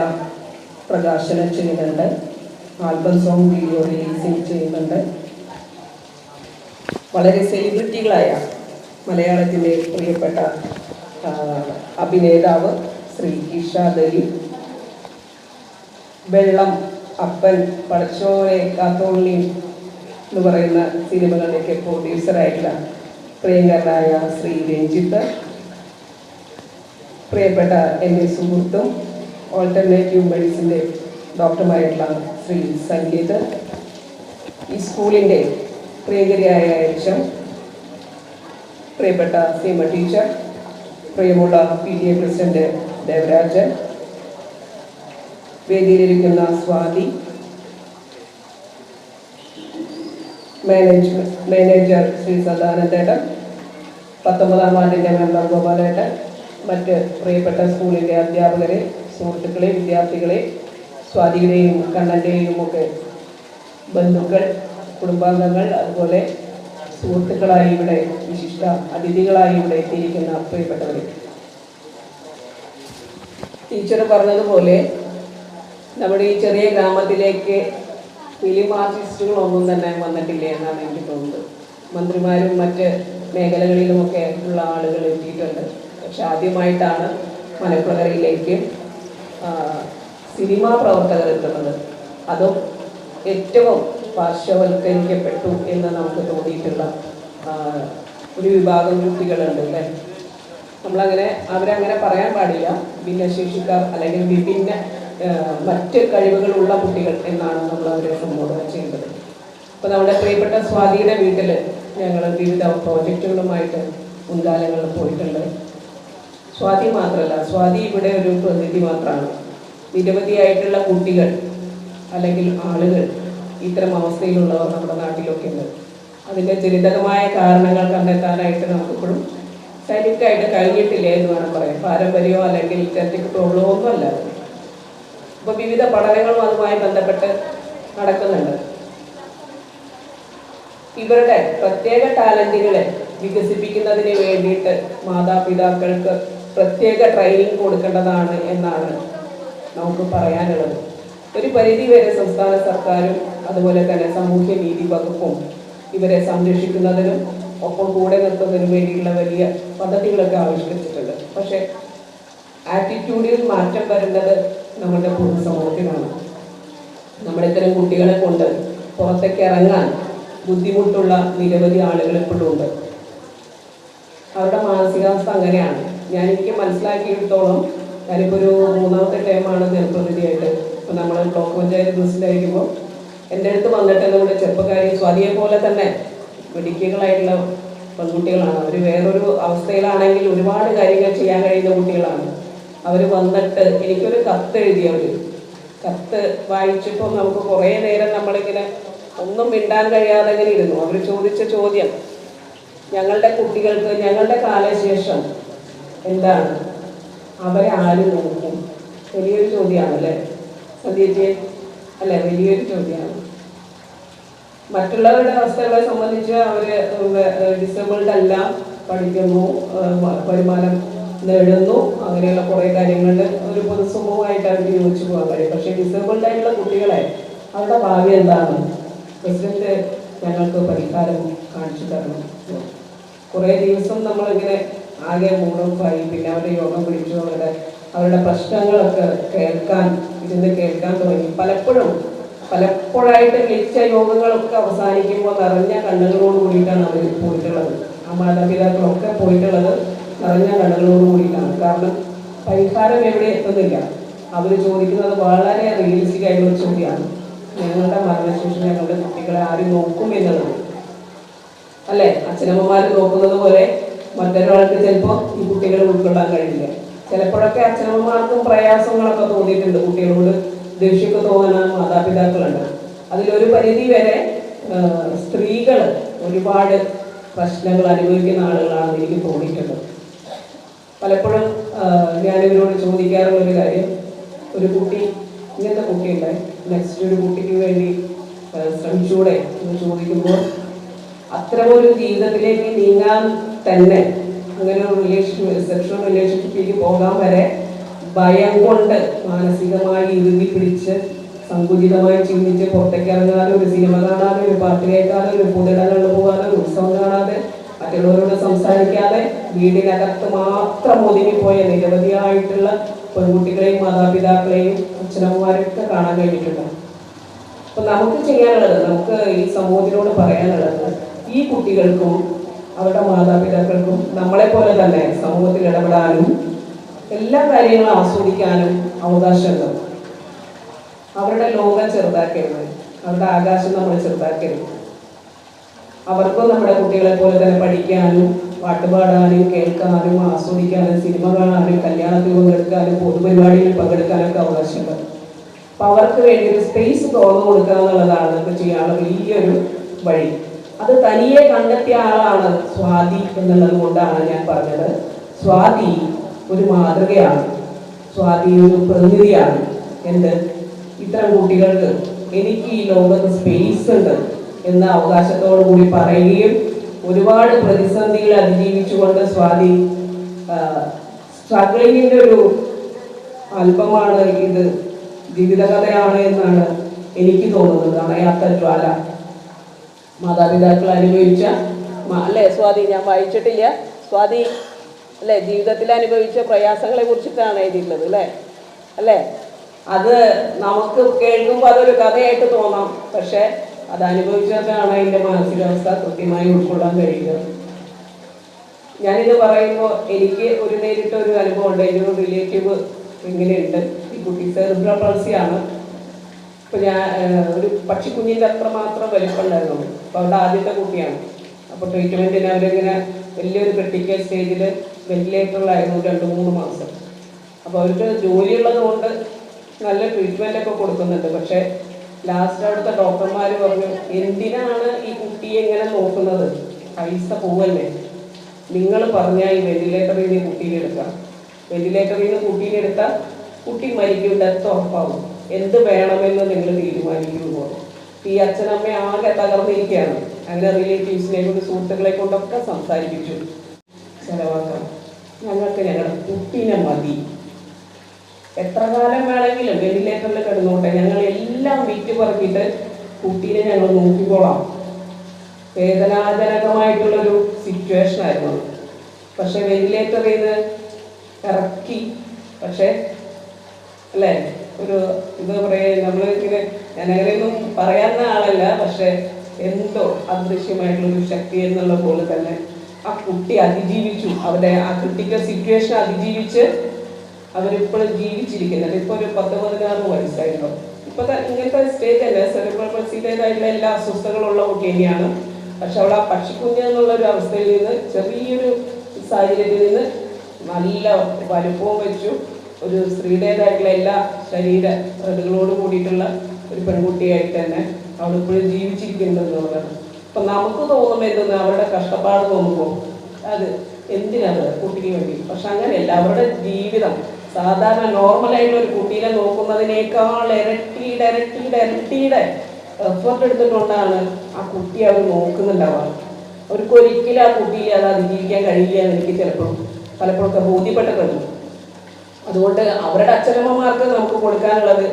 S4: പ്രകാശനം ചെയ്യുന്നുണ്ട്. ആൽബം സോങ് വീഡിയോ റിലീസിങ് ചെയ്യുന്നുണ്ട്. വളരെ സെലിബ്രിറ്റികളായ മലയാളത്തിൻ്റെ പ്രിയപ്പെട്ട അഭിനേതാവ് ശ്രീ ഇർഷാദ് അലി, വെള്ളം, അപ്പൻ, പടച്ചോനെ കാത്തോളി എന്ന് പറയുന്ന സിനിമകളുടെയൊക്കെ പ്രൊഡ്യൂസറായിട്ടുള്ള പ്രിയങ്കരനായ ശ്രീ രഞ്ജിത്ത്, പ്രിയപ്പെട്ട എൻ്റെ സുഹൃത്തും ഓൾട്ടർനേറ്റീവ് മെഡിസിൻ്റെ ഡോക്ടറുമായിട്ടുള്ള ശ്രീ സംഗീത്, ഈ സ്കൂളിൻ്റെ പ്രിയങ്കരിയായ എച്ച്, പ്രിയപ്പെട്ട സീമ ടീച്ചർ, പ്രിയമുള്ള PTA പ്രസിഡന്റ് ദേവരാജൻ, വേദിയിലിരിക്കുന്ന സ്വാതി, മാനേജർ ശ്രീ സദാനന്ദേട്ടൻ, 19ാം വാർഡിൻ്റെ മെമ്പർ ഗോപാലേട്ടൻ, മറ്റ് പ്രിയപ്പെട്ട സ്കൂളിലെ അധ്യാപകരെ, സുഹൃത്തുക്കളെ, വിദ്യാർത്ഥികളെ, സ്വാതിയുടെയും കണ്ണൻ്റെയും ഒക്കെ ബന്ധുക്കൾ, കുടുംബാംഗങ്ങൾ, അതുപോലെ സുഹൃത്തുക്കളായി ഇവിടെ വിശിഷ്ട അതിഥികളായി ഇവിടെ എത്തിയിരിക്കുന്ന പ്രിയപ്പെട്ടവരെ, ടീച്ചർ പറഞ്ഞതുപോലെ നമ്മുടെ ഈ ചെറിയ ഗ്രാമത്തിലേക്ക് ഫിലിം ആർട്ടിസ്റ്റുകളൊന്നും തന്നെ വന്നിട്ടില്ല എന്നാണ് എനിക്ക് തോന്നുന്നത്. മന്ത്രിമാരും മറ്റ് മേഖലകളിലുമൊക്കെ ഉള്ള ആളുകൾ എത്തിയിട്ടുണ്ട്. പക്ഷെ ആദ്യമായിട്ടാണ് മലപ്പുറയിലേക്ക് സിനിമാ പ്രവർത്തകർ എത്തുന്നത്. അതും ഏറ്റവും പാർശ്വവൽക്കരിക്കപ്പെട്ടു എന്ന് നമുക്ക് തോന്നിയിട്ടുള്ള ഒരു വിഭാഗം കുട്ടികളുണ്ട് അല്ലേ. അവരങ്ങനെ പറയാൻ പാടില്ല. ഭിന്നശേഷിക്കാർ അല്ലെങ്കിൽ വിഭിന്ന മറ്റ് കഴിവുകളുള്ള കുട്ടികൾ എന്നാണ് നമ്മൾ അവരെ സംബോധന ചെയ്യുന്നത്. അപ്പോൾ നമ്മുടെ പ്രിയപ്പെട്ട സ്വാതിയുടെ വീട്ടിൽ ഞങ്ങൾ വിവിധ പ്രോജക്റ്റുകളുമായിട്ട് മുൻകാലങ്ങളിൽ പോയിട്ടുണ്ട്. സ്വാതി മാത്രമല്ല, സ്വാതി ഇവിടെ ഒരു പ്രതിനിധി മാത്രമാണ്. നിരവധിയായിട്ടുള്ള കുട്ടികൾ അല്ലെങ്കിൽ ആളുകൾ ഇത്തരം അവസ്ഥയിലുള്ളവർ നമ്മുടെ നാട്ടിലൊക്കെ ഉണ്ട്. അതിൻ്റെ ജനിതകമായ കാരണങ്ങൾ കണ്ടെത്താനായിട്ട് നമുക്കിപ്പോഴും സൈനികമായിട്ട് കഴിഞ്ഞിട്ടില്ല എന്ന് വേണം പറയാം. പാരമ്പര്യമോ അല്ലെങ്കിൽ ജനറ്റിക് പ്രോബ്ലമോ ഒന്നും അല്ല. അപ്പോൾ വിവിധ പഠനങ്ങളും അതുമായി ബന്ധപ്പെട്ട് നടക്കുന്നുണ്ട്. ഇവരുടെ പ്രത്യേക ടാലന്റുകളെ വികസിപ്പിക്കുന്നതിന് വേണ്ടിയിട്ട് മാതാപിതാക്കൾക്ക് പ്രത്യേക ട്രെയിനിങ് കൊടുക്കേണ്ടതാണ് എന്നാണ് നമുക്ക് പറയാനുള്ളത്. ഒരു പരിധി വരെ സംസ്ഥാന സർക്കാരും അതുപോലെ തന്നെ സാമൂഹ്യ നീതി വകുപ്പും ഇവരെ സംരക്ഷിക്കുന്നതിനും ഒപ്പം കൂടെ നിർത്തുന്നതിനും വേണ്ടിയുള്ള വലിയ പദ്ധതികളൊക്കെ ആവിഷ്കരിച്ചിട്ടുണ്ട്. പക്ഷേ ആറ്റിറ്റ്യൂഡിൽ മാറ്റം വരുന്നത് നമ്മുടെ പൊതുസമൂഹത്തിലാണ്. നമ്മുടെ ഇത്തരം കുട്ടികളെ കൊണ്ട് പുറത്തേക്ക് ഇറങ്ങാൻ ബുദ്ധിമുട്ടുള്ള നിരവധി ആളുകൾ ഇപ്പോഴും ഉണ്ട്. അവരുടെ മാനസികാവസ്ഥ അങ്ങനെയാണ്. എനിക്ക് മനസ്സിലാക്കിയിടത്തോളം, ഞാനിപ്പോൾ ഒരു 3ാമത്തെ ടൈമാണ് ജനപ്രതിനിധിയായിട്ട്. ഇപ്പോൾ നമ്മൾ ബ്ലോക്ക് പഞ്ചായത്ത് പ്രസിഡന്റായിരിക്കുമ്പോൾ എൻ്റെ അടുത്ത് വന്നിട്ട് നമ്മുടെ ചെറുപ്പക്കാരി സ്വാതിയെ പോലെ തന്നെ മിടുക്കികളായിട്ടുള്ള പെൺകുട്ടികളാണ്. അവർ വേറൊരു അവസ്ഥയിലാണെങ്കിൽ ഒരുപാട് കാര്യങ്ങൾ ചെയ്യാൻ കഴിയുന്ന കുട്ടികളാണ്. അവർ വന്നിട്ട് എനിക്കൊരു കത്ത് എഴുതിയവർ. കത്ത് വായിച്ചപ്പോൾ നമുക്ക് കുറേ നേരം നമ്മളിങ്ങനെ ഒന്നും മിണ്ടാൻ കഴിയാതെ ഇങ്ങനെ ഇരുന്നു. അവർ ചോദിച്ച ചോദ്യം, ഞങ്ങളുടെ കുട്ടികൾക്ക് ഞങ്ങളുടെ കാലശേഷം എന്താണ്, അവരെ ആര് നോക്കും? വലിയൊരു ചോദ്യമാണല്ലേ സന്ധ്യജി, അല്ലേ? വലിയൊരു ചോദ്യമാണ്. മറ്റുള്ളവരുടെ അവസ്ഥകളെ സംബന്ധിച്ച് അവർ ഡിസേബിൾഡ് അല്ല, പഠിക്കുന്നു, വരുമാനം നേടുന്നു, അങ്ങനെയുള്ള കുറേ കാര്യങ്ങളിൽ ഒരു പൊതുസമൂഹമായിട്ട് അവർക്ക് യോജിച്ചു പോകാൻ കഴിയും. പക്ഷേ ഡിസേബിൾഡ് ആയിട്ടുള്ള കുട്ടികളെ അവരുടെ ഭാവി എന്താണ്? പ്രസിഡന്റ് ഞങ്ങൾക്ക് പരിഹാരം കാണിച്ചു തരണം. കുറേ ദിവസം നമ്മളിങ്ങനെ ആകെ മൂടോഫായി. പിന്നെ അവരുടെ യോഗം പിടിച്ചു, അവരുടെ പ്രശ്നങ്ങളൊക്കെ ഇരുന്ന് കേൾക്കാൻ തുടങ്ങി. പലപ്പോഴായിട്ട് വിളിച്ച യോഗങ്ങളൊക്കെ അവസാനിക്കുമ്പോൾ നിറഞ്ഞ കണ്ണുകളോട് കൂടിയിട്ടാണ് അവർ പോയിട്ടുള്ളത്. ആ മാതാപിതാക്കളൊക്കെ പോയിട്ടുള്ളത് നിറഞ്ഞ കണ്ണുകളോട് കൂടിയിട്ടാണ്. കാരണം പരിഹാരം എവിടെ എത്തുന്നില്ല. അവർ ചോദിക്കുന്നത് വളരെ റിയലിസ്റ്റിക് ആയിട്ടുള്ള ചോദ്യമാണ്. ഞങ്ങളുടെ മരണശേഷം ഞങ്ങളുടെ കുട്ടികളെ ആരും നോക്കും എന്നുള്ളത്, അല്ലേ? അച്ഛനമ്മമാർ നോക്കുന്നത് പോലെ മറ്റൊരാൾക്ക് ചിലപ്പോൾ ഈ കുട്ടികളെ ഉൾക്കൊള്ളാൻ കഴിയില്ല. ചിലപ്പോഴൊക്കെ അച്ഛനമ്മമാർക്കും പ്രയാസങ്ങളൊക്കെ തോന്നിയിട്ടുണ്ട്. കുട്ടികളോട് ദേഷ്യമൊക്കെ തോന്നുന്ന മാതാപിതാക്കളുണ്ട്. അതിലൊരു പരിധി വരെ സ്ത്രീകൾ ഒരുപാട് പ്രശ്നങ്ങൾ അനുഭവിക്കുന്ന ആളുകളാണെന്ന് എനിക്ക് തോന്നിയിട്ടുണ്ട്. പലപ്പോഴും ഞാനിവരോട് ചോദിക്കാറുള്ളൊരു കാര്യം, ഒരു കുട്ടി, ഇങ്ങനത്തെ കുട്ടിയുണ്ടായി, നെക്സ്റ്റ് ഒരു കുട്ടിക്ക് വേണ്ടി ശ്രമിച്ചൂടെ എന്ന് ചോദിക്കുമ്പോൾ അത്തരമൊരു ജീവിതത്തിലേക്ക് നീങ്ങാൻ തന്നെ, അങ്ങനെ ഒരു സെക്ഷൽ റിലേഷൻഷിപ്പിലേക്ക് പോകാൻ വരെ ഭയം കൊണ്ട് മാനസികമായി ഇറുകി പിടിച്ച് സങ്കുചിതമായി ചിന്തിച്ച് പുറത്തേക്ക് ഇറങ്ങാതെ, ഒരു സിനിമ കാണാതെ, ഒരു പാട്ട് കേൾക്കാതെ, ഒരു പൊതുയിടങ്ങളിൽ പോകാതെ, ഒരു ഉത്സവം കാണാതെ, മറ്റുള്ളവരോട് സംസാരിക്കാതെ വീടിനകത്ത് മാത്രം ഒതുങ്ങിപ്പോയ നിരവധിയായിട്ടുള്ള പെൺകുട്ടികളെയും മാതാപിതാക്കളെയും അച്ഛനമ്മമാരൊക്കെ കാണാൻ കഴിഞ്ഞിട്ടുണ്ട്. അപ്പം നമുക്ക് ചെയ്യാനുള്ളത്, നമുക്ക് ഈ സമൂഹത്തിനോട് പറയാനുള്ളത്, ഈ കുട്ടികൾക്കും അവരുടെ മാതാപിതാക്കൾക്കും നമ്മളെപ്പോലെ തന്നെ സമൂഹത്തിൽ ഇടപെടാനും എല്ലാ കാര്യങ്ങളും ആസ്വദിക്കാനും അവകാശമുണ്ട്. അവരുടെ ലോകം ചെറുതാക്കരുത്, അവരുടെ ആകാശം നമ്മൾ ചെറുതാക്കരുത്. അവർക്കും നമ്മുടെ കുട്ടികളെ പോലെ തന്നെ പഠിക്കാനും പാട്ടുപാടാനും കേൾക്കാനും ആസ്വദിക്കാനും സിനിമ കാണാനും കല്യാണത്തിൽ പങ്കെടുക്കാനും പൊതുപരിപാടികളിൽ പങ്കെടുക്കാനൊക്കെ അവകാശമുണ്ട്. അപ്പോൾ അവർക്ക് വേണ്ടി ഒരു സ്പേസ് തുറന്നു കൊടുക്കുക എന്നുള്ളതാണ് നമുക്ക് ചെയ്യാനുള്ള വലിയൊരു വഴി. അത് തനിയെ കണ്ടെത്തിയ ആളാണ് സ്വാതി എന്നുള്ളത് കൊണ്ടാണ് ഞാൻ പറഞ്ഞത്. സ്വാതി ഒരു മാതൃകയാണ്, സ്വാതി ഒരു പ്രതിനിധിയാണ്. എന്ത് ഇത്തരം കുട്ടികൾക്ക് എനിക്ക് ഈ ലോകത്ത് സ്പേസ് ഉണ്ട് എന്ന അവകാശത്തോടു കൂടി പറയുകയും ഒരുപാട് പ്രതിസന്ധികൾ അതിജീവിച്ചുകൊണ്ട് സ്വാതി സ്ട്രഗ്ലിങ്ങിൻ്റെ ഒരു അല്പമാണ് ഇത്, ജീവിതകഥയാണ് എന്നാണ് എനിക്ക് തോന്നുന്നത്. അണയാത്ത ജ്വാല മാതാപിതാക്കൾ അനുഭവിച്ച അല്ലേ സ്വാതി? ഞാൻ വായിച്ചിട്ടില്ല സ്വാതി അല്ലേ, ജീവിതത്തിൽ അനുഭവിച്ച പ്രയാസങ്ങളെ കുറിച്ചിട്ടാണ് എഴുതിയിട്ടുള്ളത് അല്ലേ? അത് നമുക്ക് കേൾക്കുമ്പോൾ അതൊരു കഥയായിട്ട് തോന്നാം, പക്ഷെ അത് അനുഭവിച്ചവർക്കാണ് അതിൻ്റെ മാനസികാവസ്ഥ കൃത്യമായി ഉൾക്കൊള്ളാൻ കഴിയുക. ഞാനിത് പറയുമ്പോൾ എനിക്ക് ഒരു നേരിട്ടൊരു അനുഭവം ഉണ്ട്. എൻ്റെ ഒരു റിലേറ്റീവ് ഇങ്ങനെയുണ്ട്, ഈ കുട്ടി സെറിബ്രൽ പൾസിയാണ്. ഇപ്പോൾ ഞാൻ ഒരു പക്ഷിക്കുഞ്ഞിൻ്റെ അത്രമാത്രം വലിപ്പമുണ്ടായിരുന്നു. അപ്പോൾ അവിടെ ആദ്യത്തെ കുട്ടിയാണ്. അപ്പോൾ ട്രീറ്റ്മെൻറ്റിന് അവരിങ്ങനെ വലിയൊരു ക്രിട്ടിക്കൽ സ്റ്റേജിൽ വെന്റിലേറ്ററിലായിരുന്നു 2-3 മാസം. അപ്പോൾ അവർക്ക് ജോലിയുള്ളത് കൊണ്ട് നല്ല ട്രീറ്റ്മെൻറ്റൊക്കെ കൊടുക്കുന്നുണ്ട്. പക്ഷേ ലാസ്റ്റ് അവിടുത്തെ ഡോക്ടർമാർ പറഞ്ഞു, എന്തിനാണ് ഈ കുട്ടിയെ ഇങ്ങനെ നോക്കുന്നത്, പൈസ പോവല്ലേ, നിങ്ങൾ പറഞ്ഞാൽ ഈ വെന്റിലേറ്ററിൽ നിന്ന് കുട്ടീനെ എടുക്കാം, വെന്റിലേറ്ററിൽ നിന്ന് കുട്ടീനെ എടുത്താൽ കുട്ടി മരിക്കും, ഡെത്ത് ഉറപ്പാവും, എന്ത് വേണമെന്ന് നിങ്ങൾ തീരുമാനിക്കുമ്പോൾ. ഈ അച്ഛനമ്മ ആകെ തകർന്നിരിക്കുകയാണ്. അങ്ങനെ റിലേറ്റീവ്സിനെ കൊണ്ട് സുഹൃത്തുക്കളെ കൊണ്ടൊക്കെ സംസാരിപ്പിച്ചു, ചിലവാക്കാം, ഞങ്ങൾക്ക് ഞങ്ങളുടെ കുട്ടീനെ മതി, എത്ര കാലം വേണമെങ്കിലും വെന്റിലേറ്ററിൽ കിടന്നോട്ടെ, ഞങ്ങൾ എല്ലാം വിറ്റ് പറഞ്ഞിട്ട് കുട്ടീനെ ഞങ്ങൾ നോക്കിക്കോളാം. വേദനാജനകമായിട്ടുള്ളൊരു സിറ്റുവേഷൻ ആയിരുന്നു. പക്ഷെ വെന്റിലേറ്ററിൽ നിന്ന് ഇറക്കി. പക്ഷെ അല്ലേ, ഒരു ഇത് പറയുക, നമ്മളിങ്ങനെ ഞാനങ്ങനെയൊന്നും പറയാവുന്ന ആളല്ല, പക്ഷെ എന്തോ അദൃശ്യമായിട്ടുള്ളൊരു ശക്തി എന്നുള്ള പോലെ തന്നെ ആ കുട്ടി അതിജീവിച്ചു. അവരുടെ ആ ക്രിട്ടിക്കൽ സിറ്റുവേഷൻ അതിജീവിച്ച് അവരിപ്പോഴും ജീവിച്ചിരിക്കുന്നത്. ഇപ്പോൾ ഒരു 10-16 വയസ്സായിട്ടുണ്ടോ. ഇപ്പോൾ ഇങ്ങനത്തെ സ്റ്റേജ് അല്ല, സെറിബ്രൽ പൾസിയുടേതായിട്ടുള്ള എല്ലാ അസ്വസ്ഥതകളുള്ള കുട്ടി തന്നെയാണ്. പക്ഷെ അവൾ ആ പക്ഷിക്കുഞ്ഞ് എന്നുള്ളൊരു അവസ്ഥയിൽ നിന്ന്, ചെറിയൊരു സാഹചര്യത്തിൽ നിന്ന് നല്ല വലുപ്പവും വെച്ചു ഒരു സ്ത്രീയുടേതായിട്ടുള്ള എല്ലാ ശരീര ഘടകങ്ങളോട് കൂടിയിട്ടുള്ള ഒരു പെൺകുട്ടിയായിട്ട് തന്നെ അവളിപ്പോഴും ജീവിച്ചിരിക്കുന്നുണ്ടെന്നുള്ളതാണ്. അപ്പം നമുക്ക് തോന്നുമ്പോൾ എന്തെന്ന് അവരുടെ കഷ്ടപ്പാട് തോന്നുമ്പോൾ അത് എന്തിനാണ് കുട്ടിക്ക് വേണ്ടി. പക്ഷെ അങ്ങനെയല്ല, അവരുടെ ജീവിതം സാധാരണ നോർമലായിട്ടുള്ള ഒരു കുട്ടീനെ നോക്കുന്നതിനേക്കാൾ ഇരട്ടിയുടെ എഫേർട്ട് എടുത്തിട്ടുകൊണ്ടാണ് ആ കുട്ടി അവർ നോക്കുന്നുണ്ടാവുക. അവർക്കൊരിക്കലും ആ കുട്ടിയെ അത് അതിജീവിക്കാൻ കഴിയില്ല എന്ന് എനിക്ക് പലപ്പോഴൊക്കെ ബോധ്യപ്പെട്ടിട്ടുണ്ട്. അതുകൊണ്ട് അവരുടെ അച്ഛനമ്മമാർക്ക് നമുക്ക് കൊടുക്കാനുള്ളത്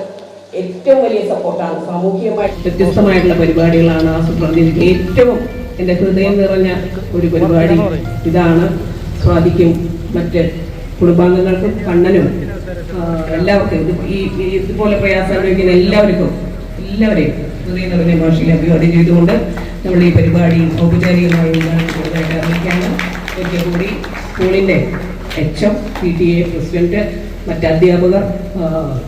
S4: ഏറ്റവും വലിയ സപ്പോർട്ടാണ്. സാമൂഹികമായിട്ട് വ്യത്യസ്തമായിട്ടുള്ള പരിപാടികളാണ് ആസൂത്രണം ചെയ്തിരിക്കുന്നത്. ഏറ്റവും എൻ്റെ ഹൃദയം നിറഞ്ഞ ഒരു പരിപാടി ഇതാണ്. സ്വാതിക്കും മറ്റ് കുടുംബാംഗങ്ങൾക്കും കണ്ണനും എല്ലാവർക്കും ഇതുപോലെ പ്രയാസം അനുഭവിക്കുന്ന എല്ലാവരെയും ഹൃദയം നിറഞ്ഞ ഭാഷയിൽ അഭിവാദ്യം ചെയ്തുകൊണ്ട് നമ്മൾ ഈ പരിപാടി ഔപചാരികമായി ചെറുതായിട്ട് അറിയിക്കാണ്. ഒരിക്കൽ കൂടി സ്കൂളിൻ്റെ HM, PTA പ്രസിഡന്റ്, മറ്റ് അധ്യാപകർ,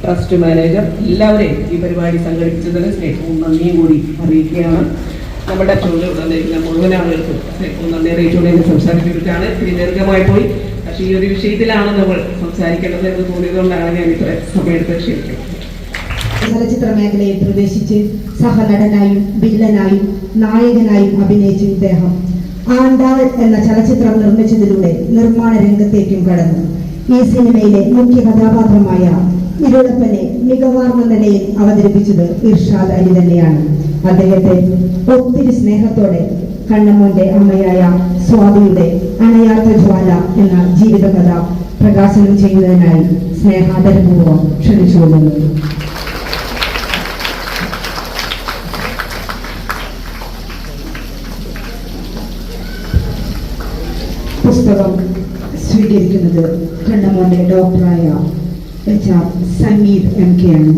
S4: ട്രസ്റ്റ് മാനേജർ എല്ലാവരെയും ഈ പരിപാടി സംഘടിപ്പിച്ചതിന് സ്നേഹവും നന്ദിയും കൂടി അറിയിക്കുകയാണ്. നമ്മുടെ ചോദ്യം മുഴുവൻ ആളുകൾക്കും സ്നേഹവും നന്ദി അറിയിച്ചുകൊണ്ട് സംസാരിച്ചിട്ടാണ്. ഇത്തിരി ദീർഘമായി പോയി, പക്ഷേ ഈ ഒരു വിഷയത്തിലാണ് നമ്മൾ സംസാരിക്കേണ്ടത് എന്ന് തോന്നിയതുകൊണ്ടാണ് ഞാൻ ഇത്ര സമയത്ത് ക്ഷണിക്കുന്നത്.
S5: ചലച്ചിത്ര മേഖലയിൽ പ്രവേശിച്ച് സഹനടനായും വില്ലനായും നായകനായും അഭിനയിച്ച ഇദ്ദേഹം ആണ്ടാൾ എന്ന ചലച്ചിത്രം നിർമ്മിച്ചതിലൂടെ നിർമ്മാണ രംഗത്തേക്കും കടന്നു. ഈ സിനിമയിലെ മുഖ്യ കഥാപാത്രമായ ഇരുളപ്പനെ മികവാർന്ന നിലയിൽ അവതരിപ്പിച്ചത് ഇർഷാദ് അലി തന്നെയാണ്. അദ്ദേഹത്തെ ഒത്തിരി സ്നേഹത്തോടെ കണ്ണമ്മോന്റെ അമ്മയായ സ്വാതിയുടെ അണയാത്ത ജ്വാല എന്ന ജീവിതകഥ പ്രകാശനം ചെയ്യുന്നതിനായി സ്നേഹാദരപൂർവ്വം ക്ഷണിച്ചുകൊള്ളുന്നു. പുസ്തകം സ്വീകരിക്കുന്നത് കണ്ണമ്മോന്റെ ഡോക്ടറായ HR സമീർ MK ആണ്.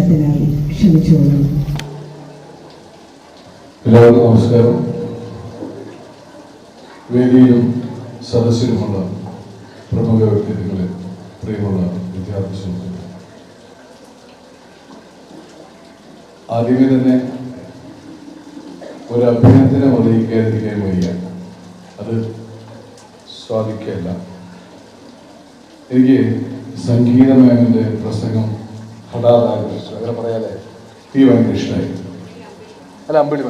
S5: സംസാരത്തിനായി ക്ഷണിച്ചോളൂ.
S6: എല്ലാവർക്കും നമസ്കാരം. വേദിയിലും സദസ്സിലുമുള്ള പ്രമുഖ വ്യക്തിത്വങ്ങളെ, പ്രിയമുള്ള വിദ്യാർത്ഥി സുഹൃത്തുക്കളെ, ആദ്യമേ തന്നെ ഒരു അഭ്യർത്ഥന അറിയിക്കാതിരിക്കാൻ വയ്യ. അത് സ്വാധിക്കല്ല. എനിക്ക് സംഗീത മേഖലയുടെ പ്രസംഗം ഹഠാതാകൃഷ്ട അങ്ങനെ പറയാതെ ഭയങ്കര ഇഷ്ടമായി. അല്ല, അമ്പിളി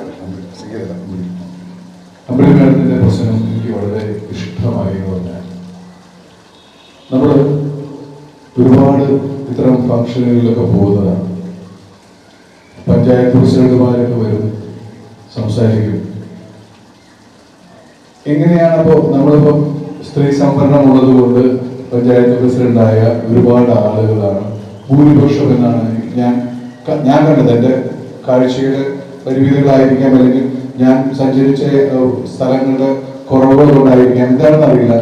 S6: മേഡത്തിൻ്റെ പ്രസംഗം എനിക്ക് വളരെ ഇഷ്ടമായി എന്ന് പറഞ്ഞാൽ, നമ്മൾ ഒരുപാട് ഇത്തരം ഫംഗ്ഷനുകളിലൊക്കെ പോകുന്നതാണ്. പഞ്ചായത്ത് പ്രസിഡന്റുമാരൊക്കെ വരും, സംസാരിക്കും. എങ്ങനെയാണ് അപ്പോൾ നമ്മളിപ്പം സ്ത്രീ സംവരണം ഉള്ളത് കൊണ്ട് പഞ്ചായത്ത് പ്രസിഡന്റായ ഒരുപാട് ആളുകളാണ് ഭൂരിപക്ഷം എന്നാണ് ഞാൻ കണ്ടത്. എൻ്റെ കാഴ്ചയുടെ പരിമിതികളായിരിക്കാം, അല്ലെങ്കിൽ ഞാൻ സഞ്ചരിച്ച സ്ഥലങ്ങളുടെ കുറവുകൾ കൊണ്ടായിരിക്കാം, എന്താണെന്ന് അറിയില്ല.